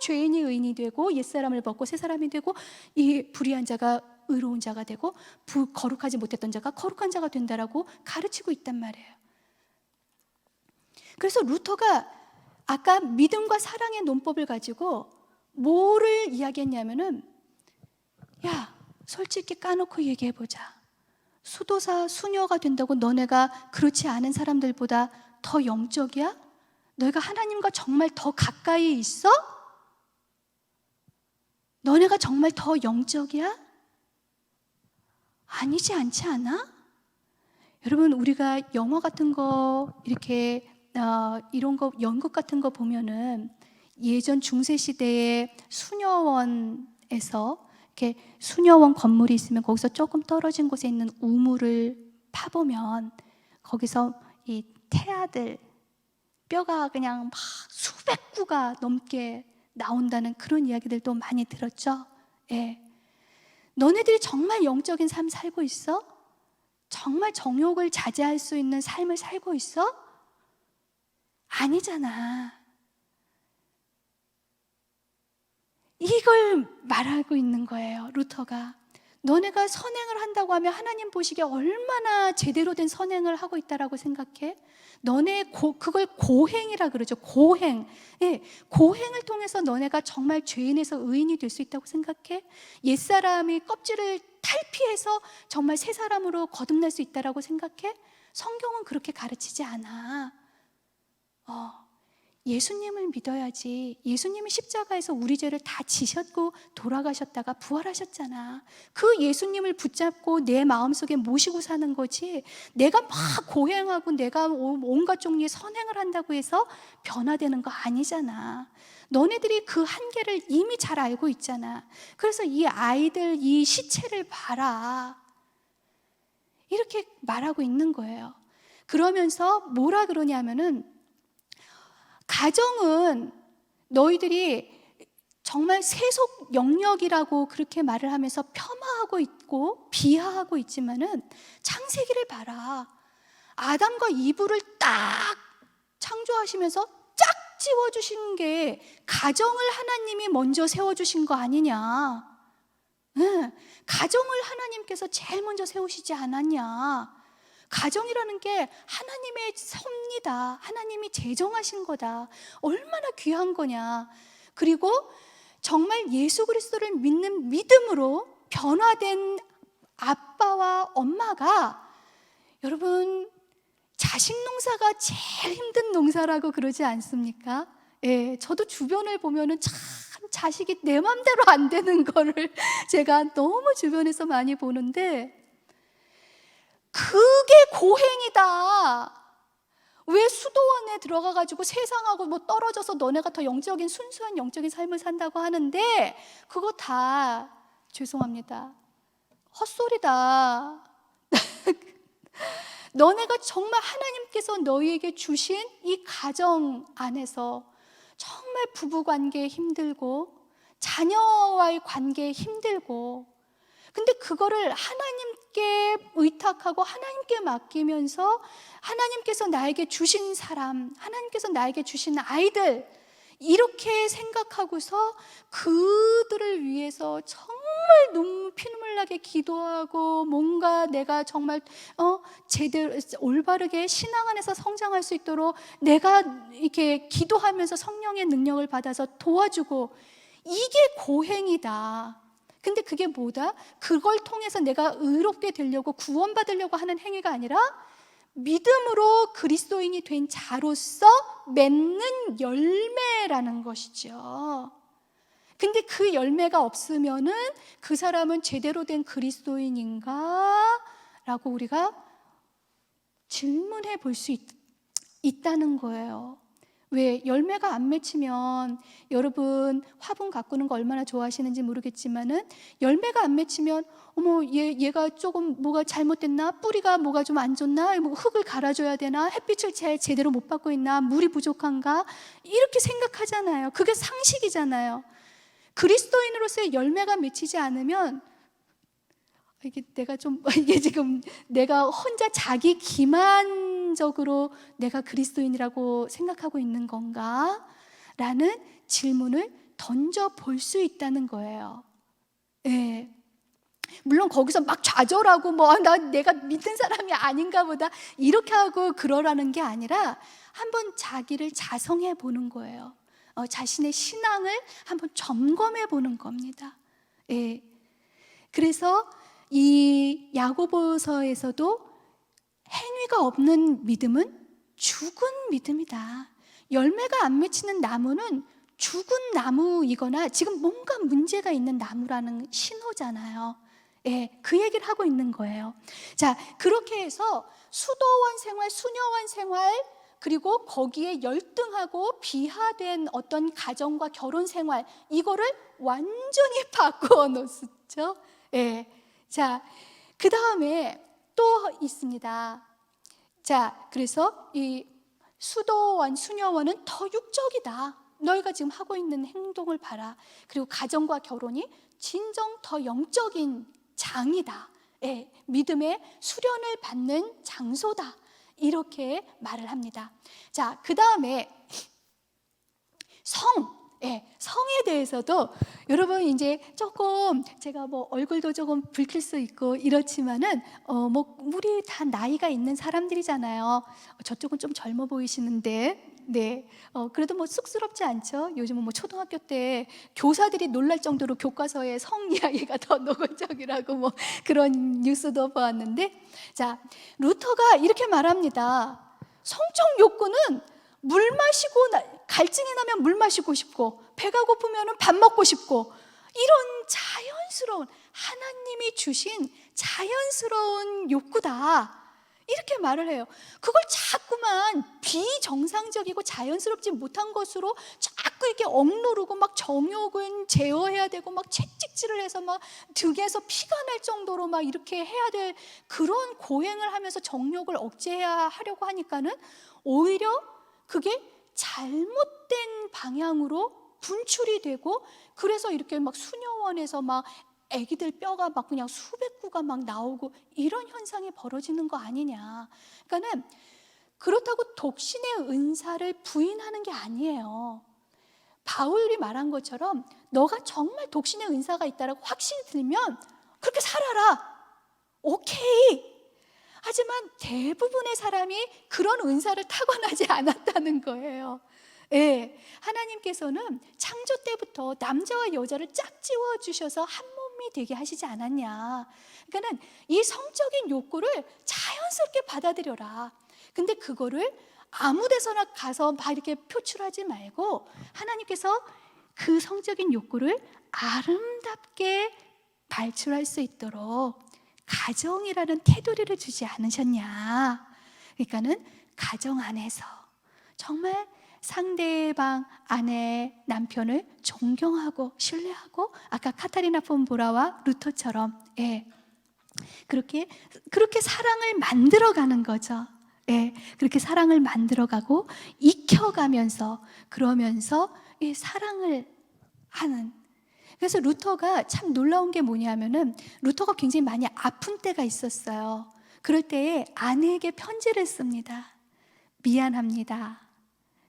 죄인이 의인이 되고 옛사람을 벗고 새사람이 되고 이 불의한 자가 의로운 자가 되고 거룩하지 못했던 자가 거룩한 자가 된다라고 가르치고 있단 말이에요. 그래서 루터가 아까 믿음과 사랑의 논법을 가지고 뭐를 이야기했냐면은, 야, 솔직히 까놓고 얘기해보자. 수도사, 수녀가 된다고 너네가 그렇지 않은 사람들보다 더 영적이야? 너희가 하나님과 정말 더 가까이 있어? 너네가 정말 더 영적이야? 아니지 않지 않아? 여러분, 우리가 영화 같은 거 이렇게 이런 거 연극 같은 거 보면은 예전 중세 시대의 수녀원에서 이렇게 수녀원 건물이 있으면 거기서 조금 떨어진 곳에 있는 우물을 파보면 거기서 이 태아들 뼈가 그냥 막 수백 구가 넘게 나온다는 그런 이야기들도 많이 들었죠. 예. 너네들이 정말 영적인 삶 살고 있어? 정말 정욕을 자제할 수 있는 삶을 살고 있어? 아니잖아. 이걸 말하고 있는 거예요, 루터가. 너네가 선행을 한다고 하면 하나님 보시기에 얼마나 제대로 된 선행을 하고 있다라고 생각해? 너네 그걸 고행이라 그러죠. 고행. 예, 고행을 통해서 너네가 정말 죄인에서 의인이 될 수 있다고 생각해? 옛사람이 껍질을 탈피해서 정말 새 사람으로 거듭날 수 있다라고 생각해? 성경은 그렇게 가르치지 않아. 예수님을 믿어야지. 예수님이 십자가에서 우리 죄를 다 지셨고 돌아가셨다가 부활하셨잖아. 그 예수님을 붙잡고 내 마음속에 모시고 사는 거지, 내가 막 고행하고 내가 온갖 종류의 선행을 한다고 해서 변화되는 거 아니잖아. 너네들이 그 한계를 이미 잘 알고 있잖아. 그래서 이 아이들 이 시체를 봐라, 이렇게 말하고 있는 거예요. 그러면서 뭐라 그러냐면은, 가정은 너희들이 정말 세속 영역이라고 그렇게 말을 하면서 폄하하고 있고 비하하고 있지만은, 창세기를 봐라. 아담과 이브를 딱 창조하시면서 짝 지워주신 게 가정을 하나님이 먼저 세워주신 거 아니냐. 가정을 하나님께서 제일 먼저 세우시지 않았냐. 가정이라는 게 하나님의 섭니다. 하나님이 제정하신 거다. 얼마나 귀한 거냐. 그리고 정말 예수 그리스도를 믿는 믿음으로 변화된 아빠와 엄마가, 여러분, 자식 농사가 제일 힘든 농사라고 그러지 않습니까? 예, 저도 주변을 보면은 참 자식이 내 맘대로 안 되는 거를 제가 너무 주변에서 많이 보는데, 그게 고행이다. 왜 수도원에 들어가가지고 세상하고 뭐 떨어져서 너네가 더 영적인 순수한 영적인 삶을 산다고 하는데, 그거 다 죄송합니다, 헛소리다. 너네가 정말 하나님께서 너희에게 주신 이 가정 안에서 정말 부부관계 힘들고 자녀와의 관계 힘들고, 근데 그거를 하나님께 의탁하고 하나님께 맡기면서 하나님께서 나에게 주신 사람, 하나님께서 나에게 주신 아이들, 이렇게 생각하고서 그들을 위해서 정말 피눈물 나게 기도하고, 뭔가 내가 정말 제대로 올바르게 신앙 안에서 성장할 수 있도록 내가 이렇게 기도하면서 성령의 능력을 받아서 도와주고, 이게 고행이다. 근데 그게 뭐다? 그걸 통해서 내가 의롭게 되려고 구원받으려고 하는 행위가 아니라 믿음으로 그리스도인이 된 자로서 맺는 열매라는 것이죠. 근데 그 열매가 없으면은 그 사람은 제대로 된 그리스도인인가? 라고 우리가 질문해 볼 수 있다는 거예요. 왜? 열매가 안 맺히면, 여러분 화분 가꾸는 거 얼마나 좋아하시는지 모르겠지만은, 열매가 안 맺히면 어머, 얘가 조금 뭐가 잘못됐나? 뿌리가 뭐가 좀 안 좋나? 뭐 흙을 갈아줘야 되나? 햇빛을 제대로 못 받고 있나? 물이 부족한가? 이렇게 생각하잖아요. 그게 상식이잖아요. 그리스도인으로서의 열매가 맺히지 않으면, 이게 지금 내가 혼자 자기 기만적으로 내가 그리스도인이라고 생각하고 있는 건가? 라는 질문을 던져볼 수 있다는 거예요. 예. 물론 거기서 막 좌절하고 내가 믿는 사람이 아닌가 보다 이렇게 하고 그러라는 게 아니라, 한번 자기를 자성해 보는 거예요. 자신의 신앙을 한번 점검해 보는 겁니다. 예. 그래서 이 야고보서에서도 행위가 없는 믿음은 죽은 믿음이다. 열매가 안 맺히는 나무는 죽은 나무이거나 지금 뭔가 문제가 있는 나무라는 신호잖아요. 예, 그 얘기를 하고 있는 거예요. 자, 그렇게 해서 수도원 생활, 수녀원 생활, 그리고 거기에 열등하고 비하된 어떤 가정과 결혼 생활, 이거를 완전히 바꾸어 놓았죠. 예. 자, 그 다음에 또 있습니다. 자, 그래서 이 수도원, 수녀원은 더 육적이다. 너희가 지금 하고 있는 행동을 봐라. 그리고 가정과 결혼이 진정 더 영적인 장이다. 예, 믿음의 수련을 받는 장소다. 이렇게 말을 합니다. 자, 그 다음에 성에 대해서도 여러분 이제 조금 제가 뭐 얼굴도 조금 붉힐 수 있고 이렇지만은 뭐 우리 다 나이가 있는 사람들이잖아요. 저쪽은 좀 젊어 보이시는데 네, 그래도 뭐 쑥스럽지 않죠? 요즘은 뭐 초등학교 때 교사들이 놀랄 정도로 교과서에 성 이야기가 더 노골적이라고 뭐 그런 뉴스도 보았는데, 자, 루터가 이렇게 말합니다. 성적 욕구는 물 마시고 갈증이 나면 물 마시고 싶고 배가 고프면 밥 먹고 싶고 이런 자연스러운 하나님이 주신 자연스러운 욕구다. 이렇게 말을 해요. 그걸 자꾸만 비정상적이고 자연스럽지 못한 것으로 자꾸 이렇게 억누르고 막 정욕은 제어해야 되고 막 채찍질을 해서 막 등에서 피가 날 정도로 막 이렇게 해야 될 그런 고행을 하면서 정욕을 억제해야 하려고 하니까는 오히려 그게 잘못된 방향으로 분출이 되고, 그래서 이렇게 막 수녀원에서 막 애기들 뼈가 막 그냥 수백 구가 막 나오고 이런 현상이 벌어지는 거 아니냐. 그러니까는 그렇다고 독신의 은사를 부인하는 게 아니에요. 바울이 말한 것처럼 너가 정말 독신의 은사가 있다라고 확신이 들면 그렇게 살아라. 오케이. 하지만 대부분의 사람이 그런 은사를 타고나지 않았다는 거예요. 예, 하나님께서는 창조 때부터 남자와 여자를 짝지어 주셔서 한 몸이 되게 하시지 않았냐. 그러니까는 이 성적인 욕구를 자연스럽게 받아들여라. 근데 그거를 아무 데서나 가서 막 이렇게 표출하지 말고 하나님께서 그 성적인 욕구를 아름답게 발출할 수 있도록 가정이라는 테두리를 주지 않으셨냐. 그러니까는 가정 안에서 정말 상대방 아내 남편을 존경하고 신뢰하고 아까 카타리나 폰 보라와 루터처럼 그렇게 사랑을 만들어가는 거죠. 그렇게 사랑을 만들어가고 익혀가면서 그러면서 이 사랑을 하는. 그래서 루터가 참 놀라운 게 뭐냐면은 루터가 굉장히 많이 아픈 때가 있었어요. 그럴 때에 아내에게 편지를 씁니다. 미안합니다.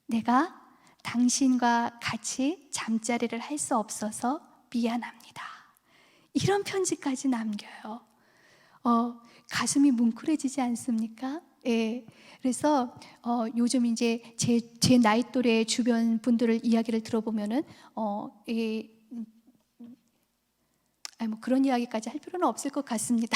내가 당신과 같이 잠자리를 할 수 없어서 미안합니다. 이런 편지까지 남겨요. 가슴이 뭉클해지지 않습니까? 그래서 요즘 이제 제 나이 또래 주변 분들을 이야기를 들어보면은 뭐 그런 이야기까지 할 필요는 없을 것 같습니다.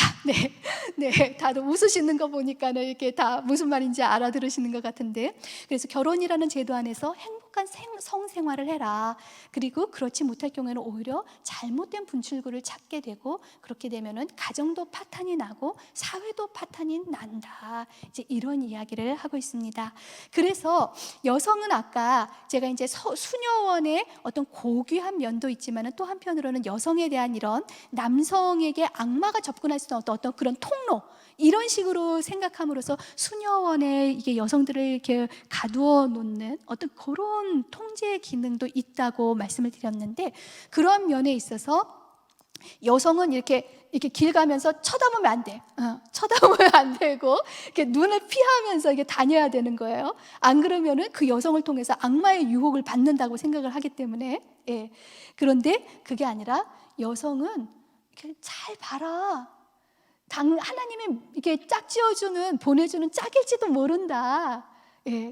네, 다들 웃으시는 거 보니까는 이렇게 다 무슨 말인지 알아들으시는 것 같은데, 그래서 결혼이라는 제도 안에서 행복한 성생활을 해라. 그리고 그렇지 못할 경우에는 오히려 잘못된 분출구를 찾게 되고 그렇게 되면은 가정도 파탄이 나고 사회도 파탄이 난다. 이제 이런 이야기를 하고 있습니다. 그래서 여성은 아까 제가 이제 수녀원의 어떤 고귀한 면도 있지만은 또 한편으로는 여성에 대한 이런 남성에게 악마가 접근할 수 있는 어떤 그런 통로, 이런 식으로 생각함으로써 수녀원에 이게 여성들을 이렇게 가두어 놓는 어떤 그런 통제 기능도 있다고 말씀을 드렸는데, 그런 면에 있어서 여성은 이렇게 길 가면서 쳐다보면 안 돼. 쳐다보면 안 되고 이렇게 눈을 피하면서 이게 다녀야 되는 거예요. 안 그러면은 그 여성을 통해서 악마의 유혹을 받는다고 생각을 하기 때문에. 그런데 그게 아니라 여성은 이렇게 잘 봐라. 하나님이 이렇게 보내주는 짝일지도 모른다.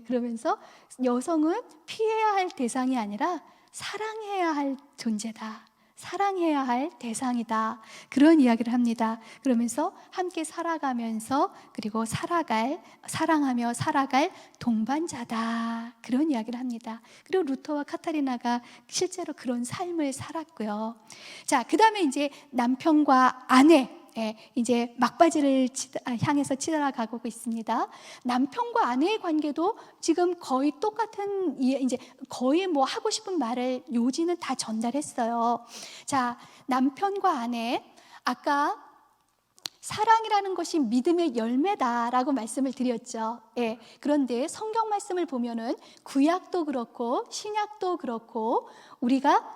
그러면서 여성은 피해야 할 대상이 아니라 사랑해야 할 존재다. 사랑해야 할 대상이다. 그런 이야기를 합니다. 그러면서 함께 살아가면서 그리고 사랑하며 살아갈 동반자다. 그런 이야기를 합니다. 그리고 루터와 카타리나가 실제로 그런 삶을 살았고요. 자, 그 다음에 이제 남편과 아내, 이제 막바지를 향해서 치달아가고 있습니다. 남편과 아내의 관계도 지금 거의 똑같은, 이제 거의 뭐 하고 싶은 말을 요지는 다 전달했어요. 자, 남편과 아내, 아까 사랑이라는 것이 믿음의 열매다라고 말씀을 드렸죠. 그런데 성경 말씀을 보면은 구약도 그렇고 신약도 그렇고 우리가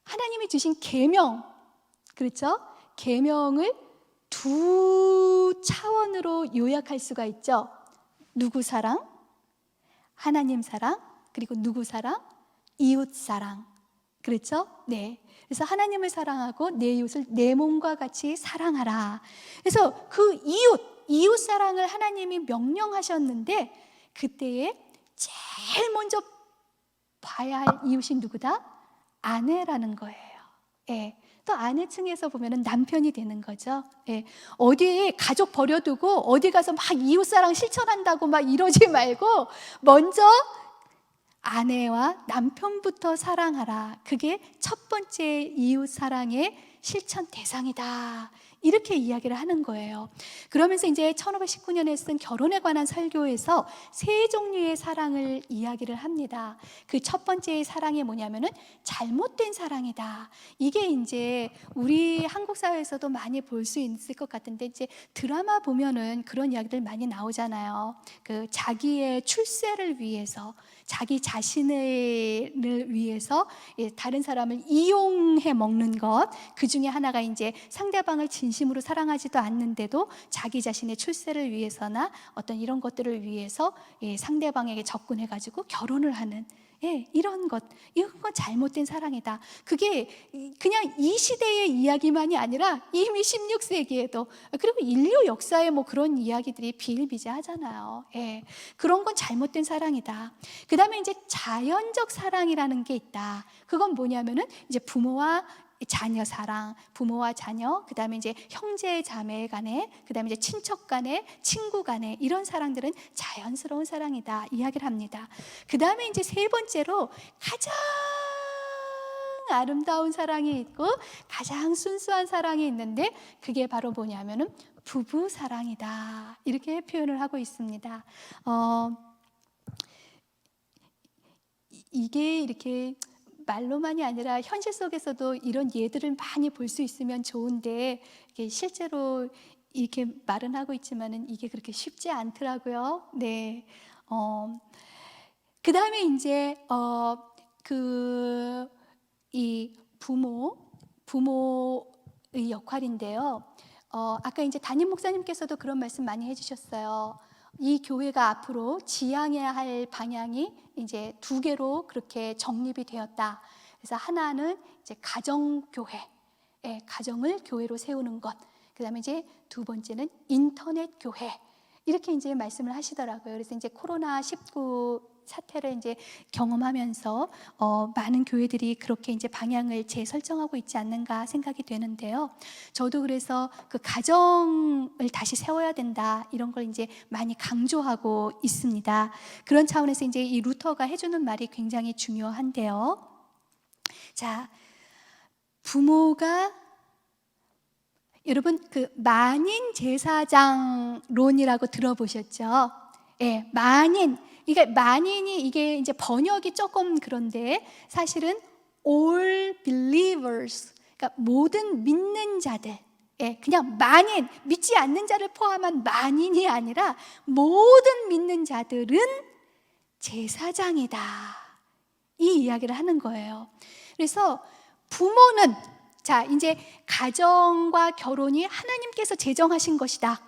하나님이 주신 계명, 그렇죠? 계명을 두 차원으로 요약할 수가 있죠. 누구 사랑? 하나님 사랑, 그리고 누구 사랑? 이웃 사랑. 그렇죠? 네. 그래서 하나님을 사랑하고 내 이웃을 내 몸과 같이 사랑하라. 그래서 그 이웃 사랑을 하나님이 명령하셨는데 그때에 제일 먼저 봐야 할 이웃이 누구다? 아내라는 거예요. 예. 또 아내층에서 보면은 남편이 되는 거죠. 예. 어디에 가족 버려두고 어디 가서 막 이웃사랑 실천한다고 막 이러지 말고 먼저 아내와 남편부터 사랑하라. 그게 첫 번째 이웃 사랑의 실천 대상이다. 이렇게 이야기를 하는 거예요. 그러면서 이제 1519년에 쓴 결혼에 관한 설교에서 세 종류의 사랑을 이야기를 합니다. 그 첫 번째의 사랑이 뭐냐면은 잘못된 사랑이다. 이게 이제 우리 한국 사회에서도 많이 볼 수 있을 것 같은데 이제 드라마 보면은 그런 이야기들 많이 나오잖아요. 그 자기의 출세를 위해서 자기 자신을 위해서 다른 사람을 이용해 먹는 것, 그 중에 하나가 이제 상대방을 진심으로 사랑하지도 않는데도 자기 자신의 출세를 위해서나 어떤 이런 것들을 위해서 상대방에게 접근해가지고 결혼을 하는 이런 건 잘못된 사랑이다. 그게 그냥 이 시대의 이야기만이 아니라 이미 16세기에도 그리고 인류 역사에 뭐 그런 이야기들이 비일비재하잖아요. 그런 건 잘못된 사랑이다. 그 다음에 이제 자연적 사랑이라는 게 있다. 그건 뭐냐면은 이제 부모와 자녀 사랑, 부모와 자녀, 그 다음에 이제 형제 자매 간에, 그 다음에 이제 친척 간에, 친구 간에 이런 사랑들은 자연스러운 사랑이다 이야기를 합니다. 그 다음에 이제 세 번째로 가장 아름다운 사랑이 있고 가장 순수한 사랑이 있는데 그게 바로 뭐냐면은 부부 사랑이다 이렇게 표현을 하고 있습니다. 이게 이렇게 말로만이 아니라 현실 속에서도 이런 예들을 많이 볼 수 있으면 좋은데 이게 실제로 이렇게 말은 하고 있지만은 이게 그렇게 쉽지 않더라고요. 네. 그 다음에 이제 이 부모의 역할인데요. 아까 이제 담임 목사님께서도 그런 말씀 많이 해주셨어요. 이 교회가 앞으로 지향해야 할 방향이 이제 두 개로 그렇게 정립이 되었다. 그래서 하나는 이제 가정교회, 가정을 교회로 세우는 것. 그다음에 이제 두 번째는 인터넷 교회. 이렇게 이제 말씀을 하시더라고요. 그래서 이제 코로나19 사태를 이제 경험하면서 많은 교회들이 그렇게 이제 방향을 재설정하고 있지 않는가 생각이 되는데요. 저도 그래서 그 가정을 다시 세워야 된다 이런 걸 이제 많이 강조하고 있습니다. 그런 차원에서 이제 이 루터가 해주는 말이 굉장히 중요한데요. 자, 부모가 여러분 그 만인 제사장론이라고 들어보셨죠? 만인. 이게 만인이 이게 이제 번역이 조금 그런데 사실은 all believers, 그러니까 모든 믿는 자들, 그냥 만인, 믿지 않는 자를 포함한 만인이 아니라 모든 믿는 자들은 제사장이다. 이 이야기를 하는 거예요. 그래서 부모는 자 이제 가정과 결혼이 하나님께서 제정하신 것이다.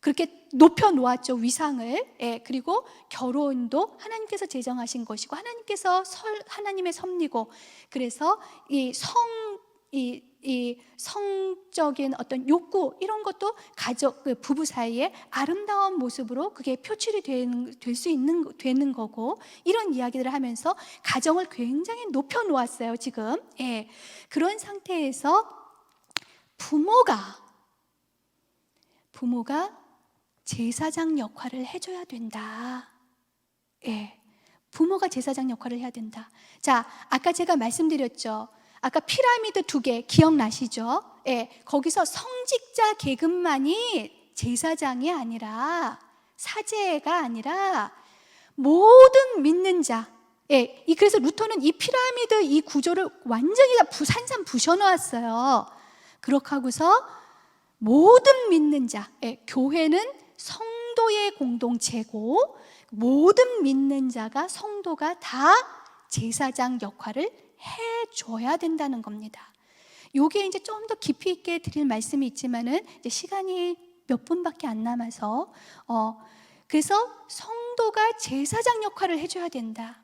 그렇게 높여 놓았죠, 위상을. 그리고 결혼도 하나님께서 제정하신 것이고 하나님께서 하나님의 섭리고 그래서 이 성적인 어떤 욕구 이런 것도 가족 부부 사이에 아름다운 모습으로 그게 표출이 되는 거고 이런 이야기들을 하면서 가정을 굉장히 높여 놓았어요 지금. 그런 상태에서 부모가 제사장 역할을 해줘야 된다. 부모가 제사장 역할을 해야 된다. 자, 아까 제가 말씀드렸죠. 아까 피라미드 2개 기억나시죠? 거기서 성직자 계급만이 제사장이 아니라 사제가 아니라 모든 믿는 자. 그래서 루터는 이 피라미드 이 구조를 완전히 다 산산부셔 놓았어요. 그렇게 하고서 모든 믿는 자, 교회는 성도의 공동체고 모든 믿는 자가 성도가 다 제사장 역할을 해줘야 된다는 겁니다. 요게 이제 좀 더 깊이 있게 드릴 말씀이 있지만은 이제 시간이 몇 분밖에 안 남아서 그래서 성도가 제사장 역할을 해줘야 된다.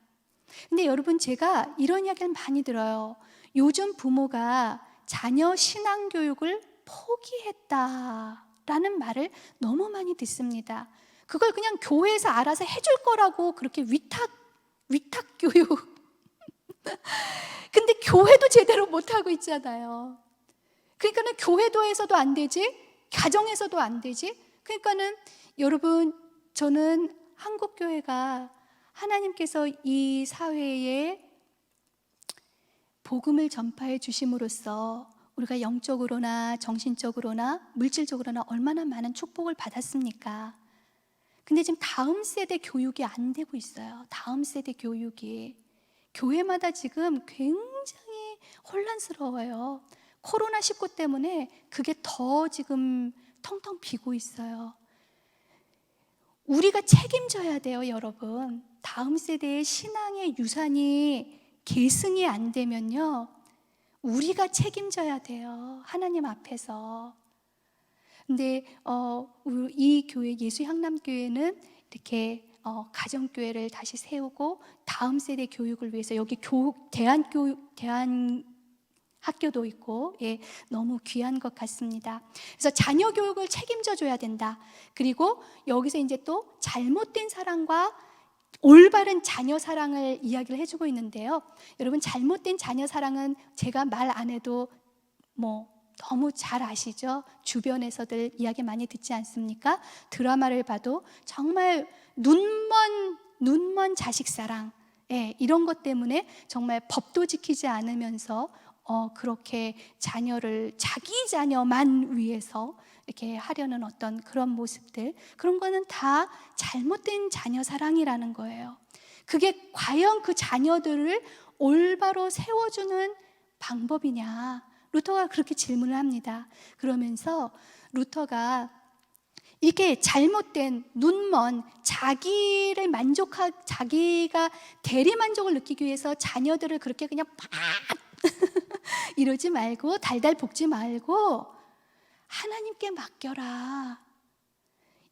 근데 여러분, 제가 이런 이야기를 많이 들어요. 요즘 부모가 자녀 신앙 교육을 포기했다라는 말을 너무 많이 듣습니다. 그걸 그냥 교회에서 알아서 해줄 거라고 그렇게 위탁 교육. 근데 교회도 제대로 못하고 있잖아요. 그러니까는 교회도에서도 안 되지, 가정에서도 안 되지. 그러니까는 여러분, 저는 한국 교회가 하나님께서 이 사회에 복음을 전파해 주심으로써 우리가 영적으로나 정신적으로나 물질적으로나 얼마나 많은 축복을 받았습니까? 근데 지금 다음 세대 교육이 안 되고 있어요. 다음 세대 교육이. 교회마다 지금 굉장히 혼란스러워요. 코로나19 때문에 그게 더 지금 텅텅 비고 있어요. 우리가 책임져야 돼요, 여러분. 다음 세대의 신앙의 유산이 계승이 안 되면요, 우리가 책임져야 돼요, 하나님 앞에서. 근데 이 교회, 예수향남교회는 이렇게 가정교회를 다시 세우고 다음 세대 교육을 위해서 여기 대한학교도 있고, 너무 귀한 것 같습니다. 그래서 자녀 교육을 책임져 줘야 된다. 그리고 여기서 이제 또 잘못된 사랑과 올바른 자녀 사랑을 이야기를 해주고 있는데요. 여러분, 잘못된 자녀 사랑은 제가 말 안 해도 너무 잘 아시죠? 주변에서들 이야기 많이 듣지 않습니까? 드라마를 봐도 정말 눈먼 자식 사랑, 이런 것 때문에 정말 법도 지키지 않으면서 그렇게 자녀를 자기 자녀만 위해서 이렇게 하려는 어떤 그런 모습들, 그런 거는 다 잘못된 자녀 사랑이라는 거예요. 그게 과연 그 자녀들을 올바로 세워주는 방법이냐? 루터가 그렇게 질문을 합니다. 그러면서 루터가 이렇게 잘못된 눈먼 자기가 대리 만족을 느끼기 위해서 자녀들을 그렇게 그냥 팍 이러지 말고, 달달 볶지 말고 하나님께 맡겨라.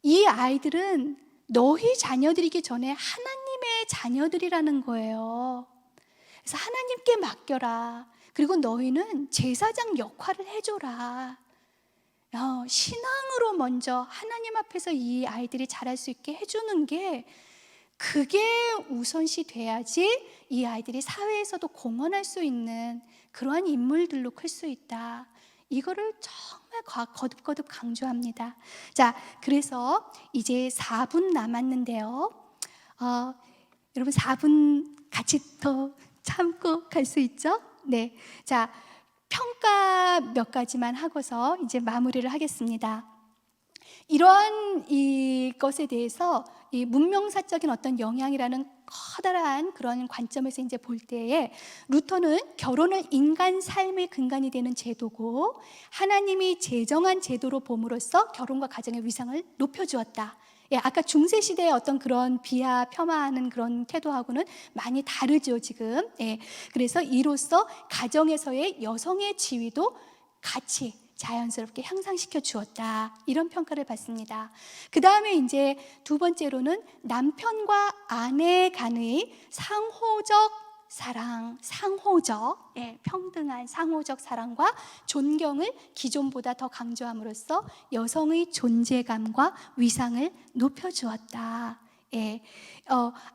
이 아이들은 너희 자녀들이기 전에 하나님의 자녀들이라는 거예요. 그래서 하나님께 맡겨라. 그리고 너희는 제사장 역할을 해줘라. 신앙으로 먼저 하나님 앞에서 이 아이들이 자랄 수 있게 해주는 게, 그게 우선시 돼야지 이 아이들이 사회에서도 공헌할 수 있는 그러한 인물들로 클 수 있다. 이거를 정말 거듭거듭 강조합니다. 자, 그래서 이제 4분 남았는데요. 여러분, 4분 같이 더 참고 갈 수 있죠? 네. 자, 평가 몇 가지만 하고서 이제 마무리를 하겠습니다. 이러한 이것에 대해서 이 문명사적인 어떤 영향이라는 커다란 그런 관점에서 이제 볼 때에, 루터는 결혼을 인간 삶의 근간이 되는 제도고 하나님이 제정한 제도로 봄으로써 결혼과 가정의 위상을 높여주었다. 아까 중세시대의 어떤 그런 비하, 폄하하는 그런 태도하고는 많이 다르죠, 지금. 그래서 이로써 가정에서의 여성의 지위도 같이 자연스럽게 향상시켜 주었다. 이런 평가를 받습니다. 그 다음에 이제 두 번째로는 남편과 아내 간의 상호적 사랑, 평등한 상호적 사랑과 존경을 기존보다 더 강조함으로써 여성의 존재감과 위상을 높여주었다.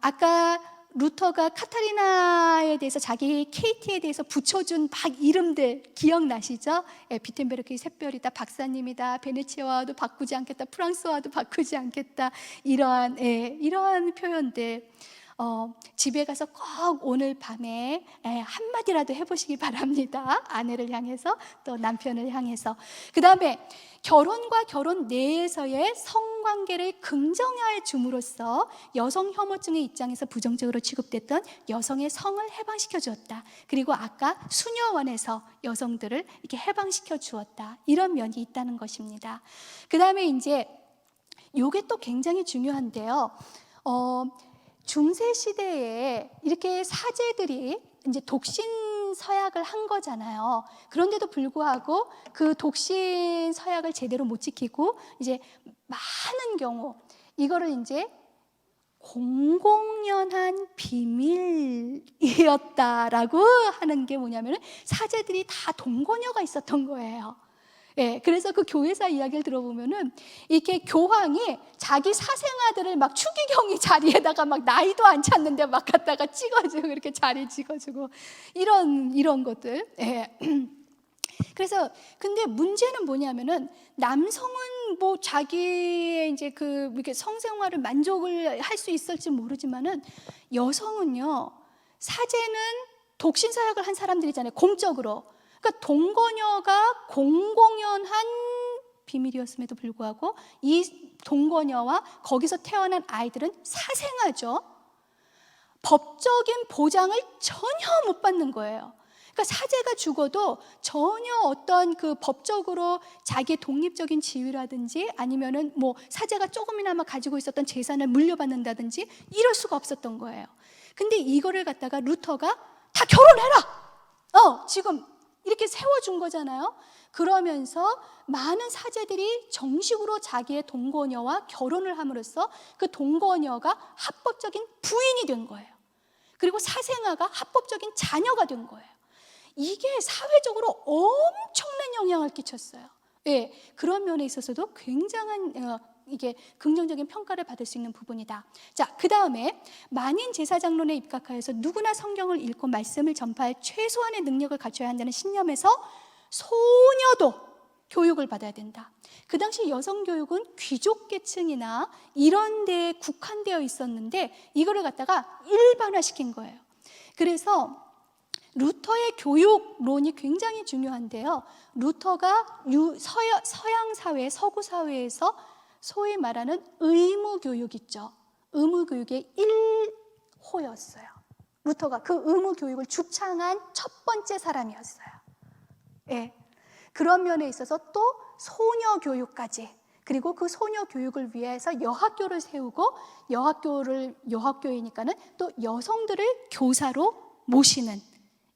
아까 루터가 카타리나에 대해서, 자기 케이티에 대해서 붙여준 막 이름들 기억나시죠? 비텐베르크의 샛별이다, 박사님이다, 베네치아와도 바꾸지 않겠다, 프랑스와도 바꾸지 않겠다, 이러한 표현들. 집에 가서 꼭 오늘 밤에 한마디라도 해보시기 바랍니다. 아내를 향해서, 또 남편을 향해서. 그 다음에 결혼과 결혼 내에서의 성관계를 긍정해 줌으로써 여성 혐오증의 입장에서 부정적으로 취급됐던 여성의 성을 해방시켜 주었다. 그리고 아까 수녀원에서 여성들을 이렇게 해방시켜 주었다. 이런 면이 있다는 것입니다. 그 다음에 이제 요게 또 굉장히 중요한데요. 중세 시대에 이렇게 사제들이 이제 독신 서약을 한 거잖아요. 그런데도 불구하고 그 독신 서약을 제대로 못 지키고 이제 많은 경우 이거를 이제 공공연한 비밀이었다라고 하는 게 뭐냐면 사제들이 다 동거녀가 있었던 거예요. 예, 그래서 그 교회사 이야기를 들어보면은 이렇게 교황이 자기 사생아들을 막 추기경이 자리에다가 막 나이도 안 찼는데 막 갖다가 찍어주고 이렇게 자리 찍어주고 이런 것들. 예. 그래서 근데 문제는 뭐냐면은 남성은 뭐 자기의 이제 그 이렇게 성생활을 만족을 할 수 있을지 모르지만은 여성은요, 사제는 독신 사역을 한 사람들이잖아요, 공적으로. 그러니까 동거녀가 공공연한 비밀이었음에도 불구하고 이 동거녀와 거기서 태어난 아이들은 사생아죠. 법적인 보장을 전혀 못 받는 거예요. 그러니까 사제가 죽어도 전혀 어떤 그 법적으로 자기의 독립적인 지위라든지 아니면은 뭐 사제가 조금이나마 가지고 있었던 재산을 물려받는다든지 이럴 수가 없었던 거예요. 근데 이거를 갖다가 루터가 다 결혼해라! 지금 이렇게 세워준 거잖아요. 그러면서 많은 사제들이 정식으로 자기의 동거녀와 결혼을 함으로써 그 동거녀가 합법적인 부인이 된 거예요. 그리고 사생아가 합법적인 자녀가 된 거예요. 이게 사회적으로 엄청난 영향을 끼쳤어요. 예, 그런 면에 있어서도 굉장한 이게 긍정적인 평가를 받을 수 있는 부분이다. 자, 그 다음에 만인 제사장론에 입각하여서 누구나 성경을 읽고 말씀을 전파할 최소한의 능력을 갖춰야 한다는 신념에서 소녀도 교육을 받아야 된다. 그 당시 여성 교육은 귀족 계층이나 이런 데에 국한되어 있었는데 이거를 갖다가 일반화시킨 거예요. 그래서 루터의 교육론이 굉장히 중요한데요. 루터가 서양 사회, 서구 사회에서 소위 말하는 의무 교육 있죠. 의무 교육의 1호였어요. 루터가 그 의무 교육을 주창한 첫 번째 사람이었어요. 예. 그런 면에 있어서 또 소녀 교육까지, 그리고 그 소녀 교육을 위해서 여학교를 세우고 여학교이니까는 또 여성들을 교사로 모시는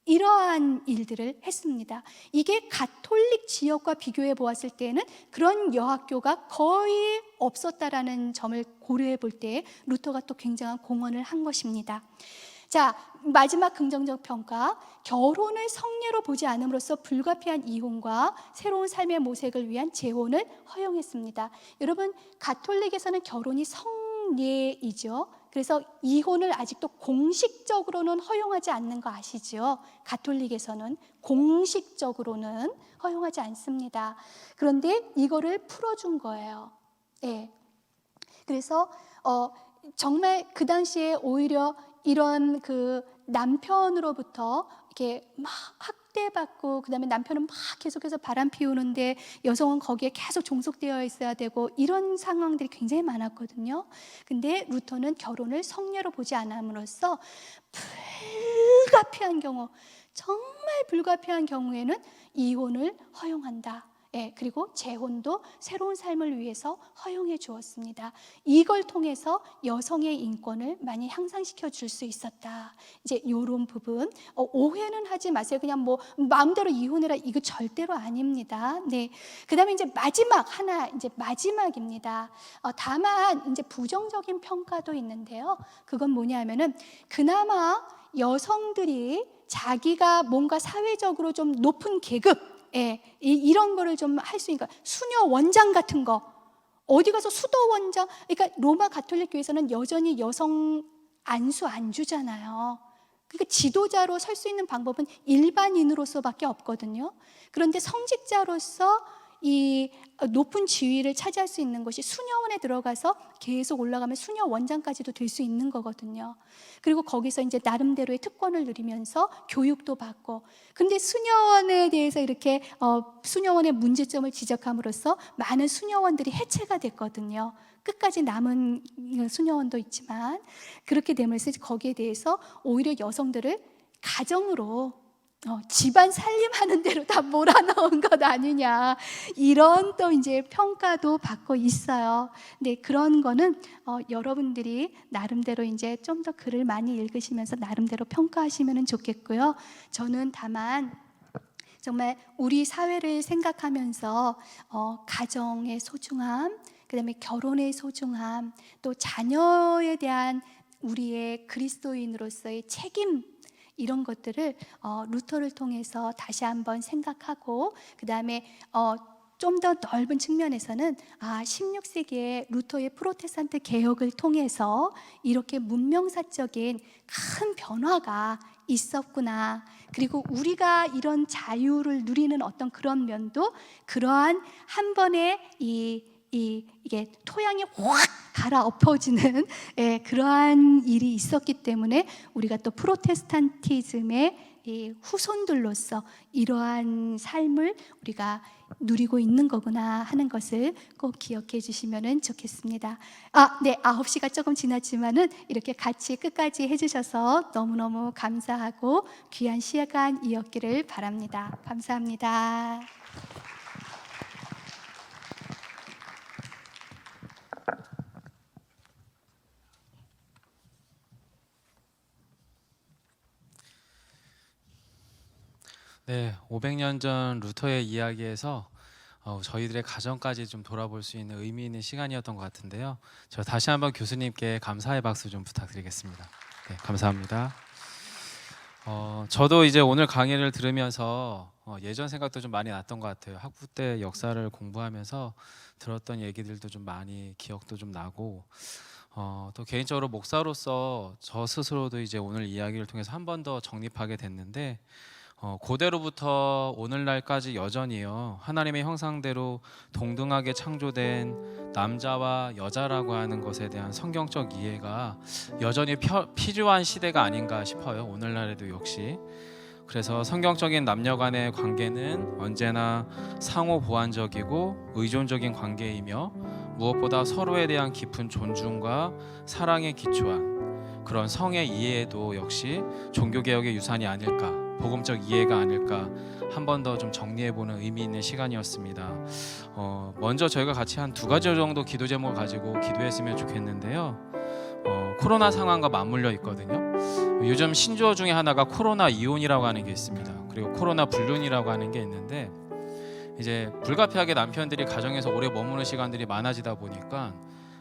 이러한 일들을 했습니다. 이게 가톨릭 지역과 비교해 보았을 때는 그런 여학교가 거의 없었다라는 점을 고려해 볼 때 루터가 또 굉장한 공헌을 한 것입니다. 자, 마지막 긍정적 평가. 결혼을 성례로 보지 않음으로써 불가피한 이혼과 새로운 삶의 모색을 위한 재혼을 허용했습니다. 여러분, 가톨릭에서는 결혼이 성례이죠. 그래서 이혼을 아직도 공식적으로는 허용하지 않는 거 아시죠? 가톨릭에서는 공식적으로는 허용하지 않습니다. 그런데 이거를 풀어준 거예요. 예. 그래서 정말 그 당시에 오히려 이런 그 남편으로부터 이렇게 막 학대받고 그다음에 남편은 막 계속해서 바람 피우는데 여성은 거기에 계속 종속되어 있어야 되고 이런 상황들이 굉장히 많았거든요. 근데 루터는 결혼을 성례로 보지 않음으로써 불가피한 경우, 정말 불가피한 경우에는 이혼을 허용한다. 예, 그리고 재혼도 새로운 삶을 위해서 허용해 주었습니다. 이걸 통해서 여성의 인권을 많이 향상시켜 줄 수 있었다. 이제 이런 부분 오해는 하지 마세요. 그냥 뭐 마음대로 이혼해라 이거 절대로 아닙니다. 네. 그다음에 이제 마지막입니다. 다만 이제 부정적인 평가도 있는데요. 그건 뭐냐면은 그나마 여성들이 자기가 뭔가 사회적으로 좀 높은 계급 이런 거를 좀 할 수 있으니까 수녀 원장 같은 거 어디 가서 수도 원장, 그러니까 로마 가톨릭 교회에서는 여전히 여성 안수 안 주잖아요. 그러니까 지도자로 설 수 있는 방법은 일반인으로서밖에 없거든요. 그런데 성직자로서 이 높은 지위를 차지할 수 있는 것이 수녀원에 들어가서 계속 올라가면 수녀 원장까지도 될 수 있는 거거든요. 그리고 거기서 이제 나름대로의 특권을 누리면서 교육도 받고. 근데 수녀원에 대해서 이렇게 수녀원의 문제점을 지적함으로써 많은 수녀원들이 해체가 됐거든요. 끝까지 남은 수녀원도 있지만 그렇게 되면서 거기에 대해서 오히려 여성들을 가정으로 집안 살림하는 대로 다 몰아넣은 것 아니냐, 이런 또 이제 평가도 받고 있어요. 근데 그런 거는 여러분들이 나름대로 이제 좀 더 글을 많이 읽으시면서 나름대로 평가하시면 좋겠고요. 저는 다만 정말 우리 사회를 생각하면서 가정의 소중함, 그다음에 결혼의 소중함, 또 자녀에 대한 우리의 그리스도인으로서의 책임, 이런 것들을 루터를 통해서 다시 한번 생각하고, 그 다음에 좀 더 넓은 측면에서는 16세기에 루터의 프로테스탄트 개혁을 통해서 이렇게 문명사적인 큰 변화가 있었구나. 그리고 우리가 이런 자유를 누리는 어떤 그런 면도 그러한 한 번의 이게 토양이 확 갈아엎어지는 그러한 일이 있었기 때문에 우리가 또 프로테스탄티즘의 이 후손들로서 이러한 삶을 우리가 누리고 있는 거구나 하는 것을 꼭 기억해 주시면 좋겠습니다. 네, 9시가 조금 지났지만은 이렇게 같이 끝까지 해주셔서 너무너무 감사하고 귀한 시간이었기를 바랍니다. 감사합니다. 네, 500년 전 루터의 이야기에서 저희들의 가정까지 좀 돌아볼 수 있는 의미 있는 시간이었던 것 같은데요. 저 다시 한번 교수님께 감사의 박수 좀 부탁드리겠습니다. 네, 감사합니다. 저도 이제 오늘 강의를 들으면서 예전 생각도 좀 많이 났던 것 같아요. 학부 때 역사를 공부하면서 들었던 얘기들도 좀 많이 기억도 좀 나고, 또 개인적으로 목사로서 저 스스로도 이제 오늘 이야기를 통해서 한 번 더 정립하게 됐는데, 고대로부터 오늘날까지 여전히요, 하나님의 형상대로 동등하게 창조된 남자와 여자라고 하는 것에 대한 성경적 이해가 여전히 필요한 시대가 아닌가 싶어요. 오늘날에도 역시. 그래서 성경적인 남녀 간의 관계는 언제나 상호 보완적이고 의존적인 관계이며, 무엇보다 서로에 대한 깊은 존중과 사랑에 기초한 그런 성의 이해도 역시 종교개혁의 유산이 아닐까, 복음적 이해가 아닐까, 한 번 더 좀 정리해보는 의미 있는 시간이었습니다. 먼저 저희가 같이 한 2가지 정도 기도 제목을 가지고 기도했으면 좋겠는데요. 코로나 상황과 맞물려 있거든요. 요즘 신조어 중에 하나가 코로나 이혼이라고 하는 게 있습니다. 그리고 코로나 불륜이라고 하는 게 있는데, 이제 불가피하게 남편들이 가정에서 오래 머무는 시간들이 많아지다 보니까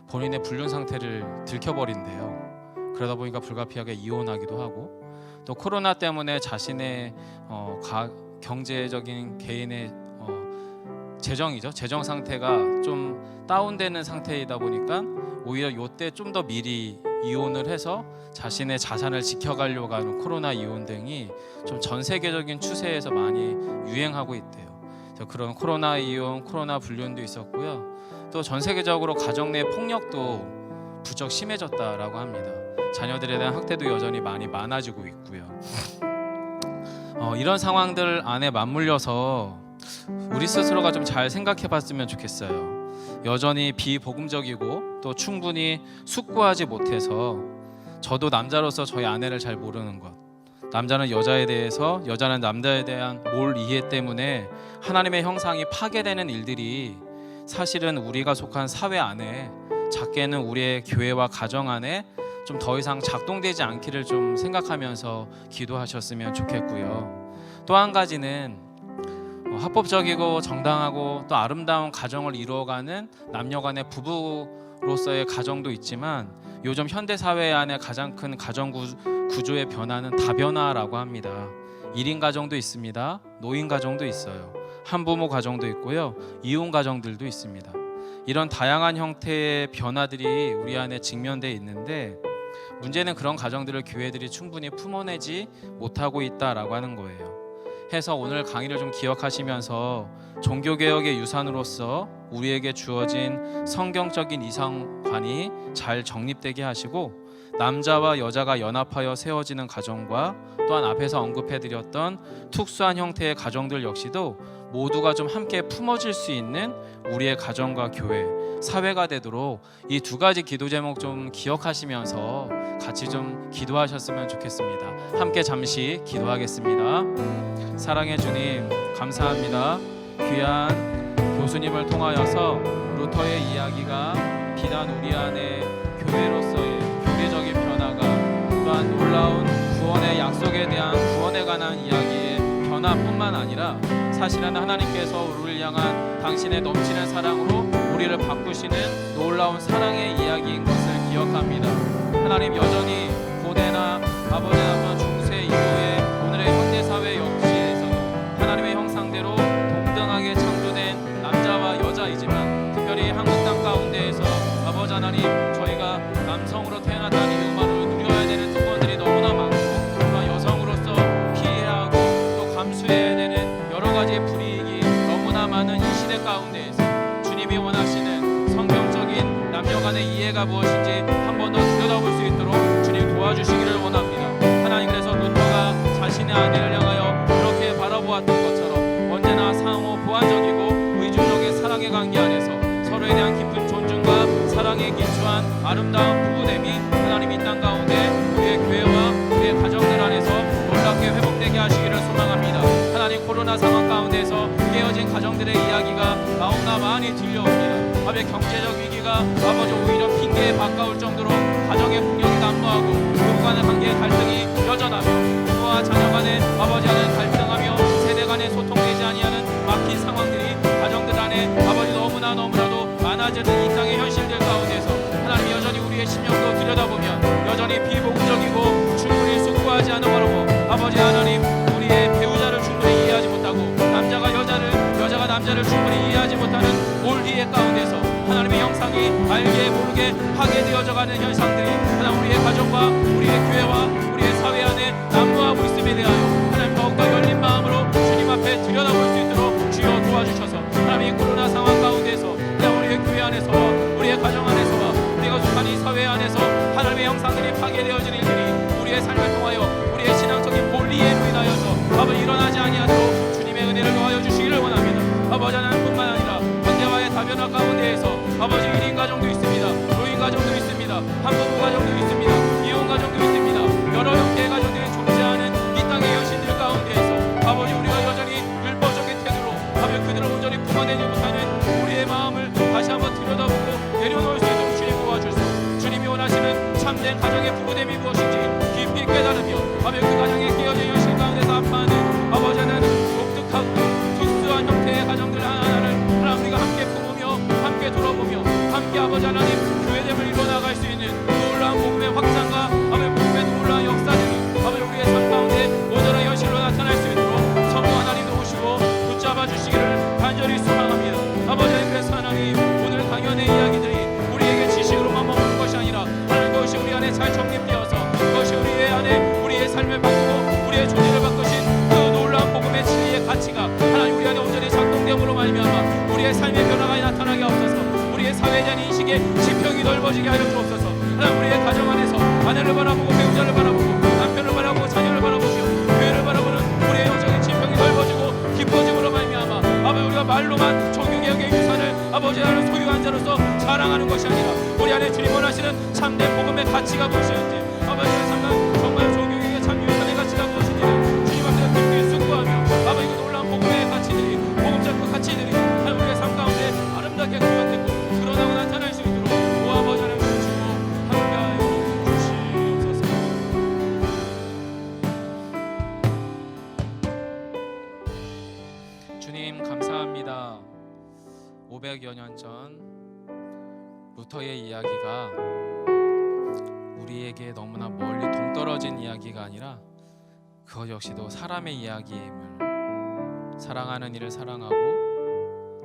본인의 불륜 상태를 들켜버린대요. 그러다 보니까 불가피하게 이혼하기도 하고, 또 코로나 때문에 자신의 경제적인 개인의 재정 상태가 좀 다운되는 상태이다 보니까 오히려 이때 좀 더 미리 이혼을 해서 자신의 자산을 지켜가려고 하는 코로나 이혼 등이 좀 전 세계적인 추세에서 많이 유행하고 있대요. 그런 코로나 이혼, 코로나 불륜도 있었고요. 또 전 세계적으로 가정 내 폭력도 부쩍 심해졌다라고 합니다. 자녀들에 대한 학대도 여전히 많아지고 있고요. 이런 상황들 안에 맞물려서 우리 스스로가 좀 잘 생각해봤으면 좋겠어요. 여전히 비복음적이고 또 충분히 숙고하지 못해서, 저도 남자로서 저희 아내를 잘 모르는 것, 남자는 여자에 대해서, 여자는 남자에 대한 이해 때문에 하나님의 형상이 파괴되는 일들이 사실은 우리가 속한 사회 안에, 작게는 우리의 교회와 가정 안에 좀 더 이상 작동되지 않기를 좀 생각하면서 기도하셨으면 좋겠고요. 또 한 가지는 합법적이고 정당하고 또 아름다운 가정을 이루어가는 남녀간의 부부로서의 가정도 있지만, 요즘 현대 사회 안에 가장 큰 가정 구조의 변화는 다변화라고 합니다. 1인 가정도 있습니다. 노인 가정도 있어요. 한부모 가정도 있고요. 이혼 가정들도 있습니다. 이런 다양한 형태의 변화들이 우리 안에 직면되어 있는데, 문제는 그런 가정들을 교회들이 충분히 품어내지 못하고 있다라고 하는 거예요. 해서 오늘 강의를 좀 기억하시면서 종교개혁의 유산으로서 우리에게 주어진 성경적인 이상관이 잘 정립되게 하시고, 남자와 여자가 연합하여 세워지는 가정과 또한 앞에서 언급해드렸던 특수한 형태의 가정들 역시도 모두가 좀 함께 품어질 수 있는 우리의 가정과 교회, 사회가 되도록 이 두 가지 기도 제목 좀 기억하시면서 같이 좀 기도하셨으면 좋겠습니다. 함께 잠시 기도하겠습니다. 사랑해 주님, 감사합니다. 귀한 교수님을 통하여서 루터의 이야기가 비단 우리 안에 교회로서의 교리적인 변화가, 또한 놀라운 구원의 약속에 대한 구원에 관한 이야기의 변화뿐만 아니라 사실은 하나님께서 우리를 향한 당신의 넘치는 사랑으로 우리를 바꾸시는 놀라운 사랑의 이야기인 것을 기억합니다. 하나님, 여전히 고대나 아버지 아마 중세 이후의 오늘의 현대사회 역시에서도 하나님의 형상대로 동등하게 창조된 남자와 여자이지만, 특별히 한국 땅 가운데에서 아버지 하나님, 저희가 남성으로 태어났다는 이유만으로 누려야 되는 특권들이 너무나 많고, 또한 여성으로서 피해야 하고 또 감수해야 되는 여러 가지의 불이익이 너무나 많은 이 시대 가운데에서 주님이 원하시는 성경적인 남녀 간의 이해가 무엇인지 한 번 더 들여다볼 수 있도록 주님 도와주시기를 원합니다. 하나님, 그래서 루터가 자신의 아내를 향하여 그렇게 바라보았던 것처럼 언제나 상호 보완적이고 의존적인 사랑의 관계 안에서 서로에 대한 깊은 존중과 사랑에 기초한 아름다운 부부됨이 하나님 이 땅 가운데 우리의 교회와 우리의 가정들 안에서 놀랍게 회복되게 하시기를 소망합니다. 하나님, 코로나 상황 가운데서 깨어진 가정들의 이야기가 너무나 많이 들려옵니다. 아버지, 경제적 위기가 아버지 오히려 핑계에 가까울 정도로 가정의 폭력이 난무하고 부부 간의 관계의 갈등이 여전하며 부모와 자녀 간의 아버지 안에 갈등하며 세대 간에 소통되지 아니하는 막힌 상황들이 가정들 안에 아버지 너무나도 많아지는 이 땅의 현실들 가운데서 하나님, 여전히 우리의 심령도 들여다보면 여전히 비복음적이고 충분히 숙고하지 않은 거라고 아버지 하나님, 우리의 배우자를 충분히 이해하지 못하고 남자가 남자를 충분히 이해하지 못하는 올리의 가운데서 하나님의 형상이 알게 모르게 파괴되어져가는 현상들이 하나님 우리의 가정과 우리의 교회와 우리의 사회 안에 난무하고 있음에 대하여 하나님 더욱더 열린 마음으로 주님 앞에 들여다볼 수 있도록 주여 도와주셔서 하나님 이 코로나 상황 가운데서 하나님 우리의 교회 안에서와 우리의 가정 안에서와 우리가 속한 이 사회 안에서 하나님의 형상들이 파괴되어지는 일들이 우리의 삶을 통하여 우리의 신앙적인 본리에로 인하여서 아버지 일어나지 아니하도록 주님의 은혜를 더하여 주시기를 원합니다. 아버지 하나님뿐만 아니라 현대화의 다변화 가운데에서 아버지 1인 가정도 있습니다. 노인 가정도 있습니다. 한부부 가정도 있습니다. 이혼 가정도 있습니다. 여러 형태의 가정들이 존재하는 이 땅의 현실들 가운데에서 아버지 우리가 여전히 율법적인 태도로 아버지 그들을 온전히 품어내지 못하는 우리의 마음을 다시 한번 들여다보고 내려놓을 수 있도록 주님 도와주소서. 주님이 원하시는 참된 가정의 부부됨이 무엇인지 깊이 깨달으며 아버지 그 가정의 깨어진 현실 가운데서 아파하는 아버지 하나님 독특하고 특수한 형태의 가정들 하나하나를 하나님 우리가 함께 품으며 함께 돌아보며 함께 아버지 하나님 교회됨을 이뤄나갈 수 있는 놀라운 복음의 확장과 아버지 복음의 놀라운 역사들이 아버지 우리의 삶 가운데 모든 현실로 나타날 수 있도록 성령 하나님 도우시고 붙잡아 주시기를 간절히 소망합니다. 아버지 하나님, 그래서 하나님 오늘 강연의 이야기들이 우리에게 지식으로만 머무는 것이 아니라 하나님 그것이 우리 안에 잘 정립되어서 그것이 우리의 안에 우리의 삶을 바꾸고 우리의 존재를 바꾸신 그 놀라운 복음의 진리의 가치가 하나님 우리 안에 온전히 작동됨으로 말미암아 우리의 삶의 변화가 나타나게 하옵소서. 우리의 사회에 대한 인식의 지평이 넓어지게 하여 주옵소서. 하나님 우리의 가정 안에서 아내를 바라보고 배우자를 바라보고 남편을 바라보고 자녀를 바라보며 교회를 바라보는 우리의 영적인 지평이 넓어지고 깊어짐으로 말미암아 아버지 우리가 말로만 종교개혁의 유산을 아버지 하나님 소유한 자로서 자랑하는 것이 아니라 우리 안에 주님 원하시는 참된 복음의 가치가 무엇이었는지 아버지 정말 종교개혁의 참 유산의 가치가 무엇인지를 주님 앞에서 깊이 숙고하며 아버지 그 놀라운 복음의 가치들이 복음적 그 가치들이 하나님 우리의 삶 가운데 아름답게 구현되고 드러나고 나타날 수 있도록 오 아버지 하나님 주시고 함께하여 주시옵소서. 주님 감사합니다. 500여 년 전 루터의 이야기가 우리에게 너무나 멀리 동떨어진 이야기가 아니라 그것 역시도 사람의 이야기임을, 사랑하는 이를 사랑하고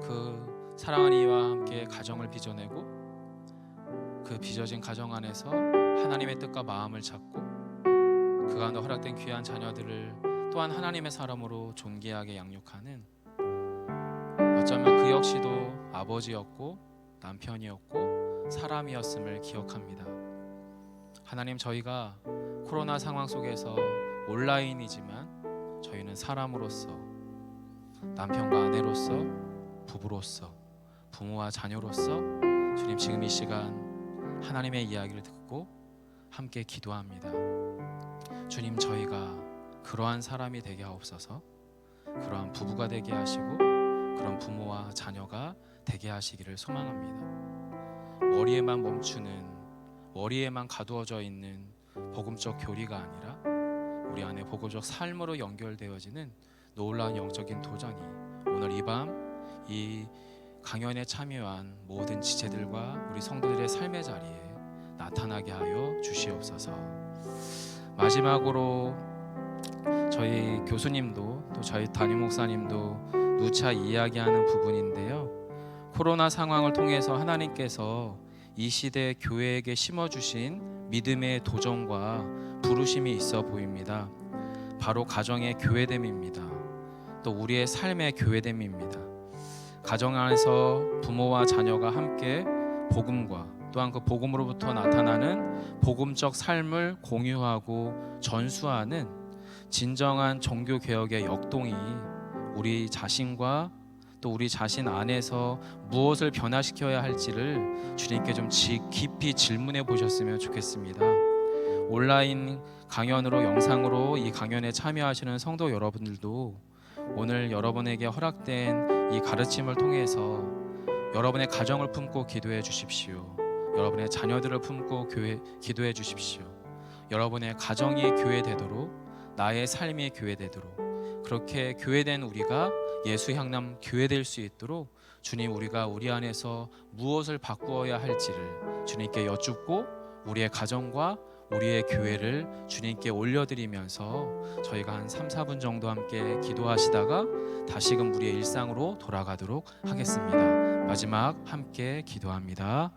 그 사랑하는 이와 함께 가정을 빚어내고 그 빚어진 가정 안에서 하나님의 뜻과 마음을 잡고 그 가운데 허락된 귀한 자녀들을 또한 하나님의 사람으로 존귀하게 양육하는, 어쩌면 그 역시도 아버지였고 남편이었고 사람이었음을 기억합니다. 하나님, 저희가 코로나 상황 속에서 온라인이지만 저희는 사람으로서, 남편과 아내로서, 부부로서, 부모와 자녀로서 주님, 지금 이 시간 하나님의 이야기를 듣고 함께 기도합니다. 주님, 저희가 그러한 사람이 되게 하옵소서. 그러한 부부가 되게 하시고 그런 부모와 자녀가 되게 하시기를 소망합니다. 머리에만 멈추는, 머리에만 가두어져 있는 복음적 교리가 아니라 우리 안에 복음적 삶으로 연결되어지는 놀라운 영적인 도전이 오늘 이 밤 이 강연에 참여한 모든 지체들과 우리 성도들의 삶의 자리에 나타나게 하여 주시옵소서. 마지막으로 저희 교수님도 또 저희 담임 목사님도 누차 이야기하는 부분인데요, 코로나 상황을 통해서 하나님께서 이 시대 교회에게 심어주신 믿음의 도전과 부르심이 있어 보입니다. 바로 가정의 교회됨입니다. 또 우리의 삶의 교회됨입니다. 가정 안에서 부모와 자녀가 함께 복음과 또한 그 복음으로부터 나타나는 복음적 삶을 공유하고 전수하는 진정한 종교개혁의 역동이 우리 자신과 또 우리 자신 안에서 무엇을 변화시켜야 할지를 주님께 좀 깊이 질문해 보셨으면 좋겠습니다. 온라인 강연으로, 영상으로 이 강연에 참여하시는 성도 여러분들도 오늘 여러분에게 허락된 이 가르침을 통해서 여러분의 가정을 품고 기도해 주십시오. 여러분의 자녀들을 품고 기도해 주십시오. 여러분의 가정이 교회되도록, 나의 삶이 교회되도록, 그렇게 교회된 우리가 예수 향남 교회될 수 있도록 주님, 우리가 우리 안에서 무엇을 바꾸어야 할지를 주님께 여쭙고 우리의 가정과 우리의 교회를 주님께 올려드리면서 저희가 한 3-4분 정도 함께 기도하시다가 다시금 우리의 일상으로 돌아가도록 하겠습니다. 마지막 함께 기도합니다.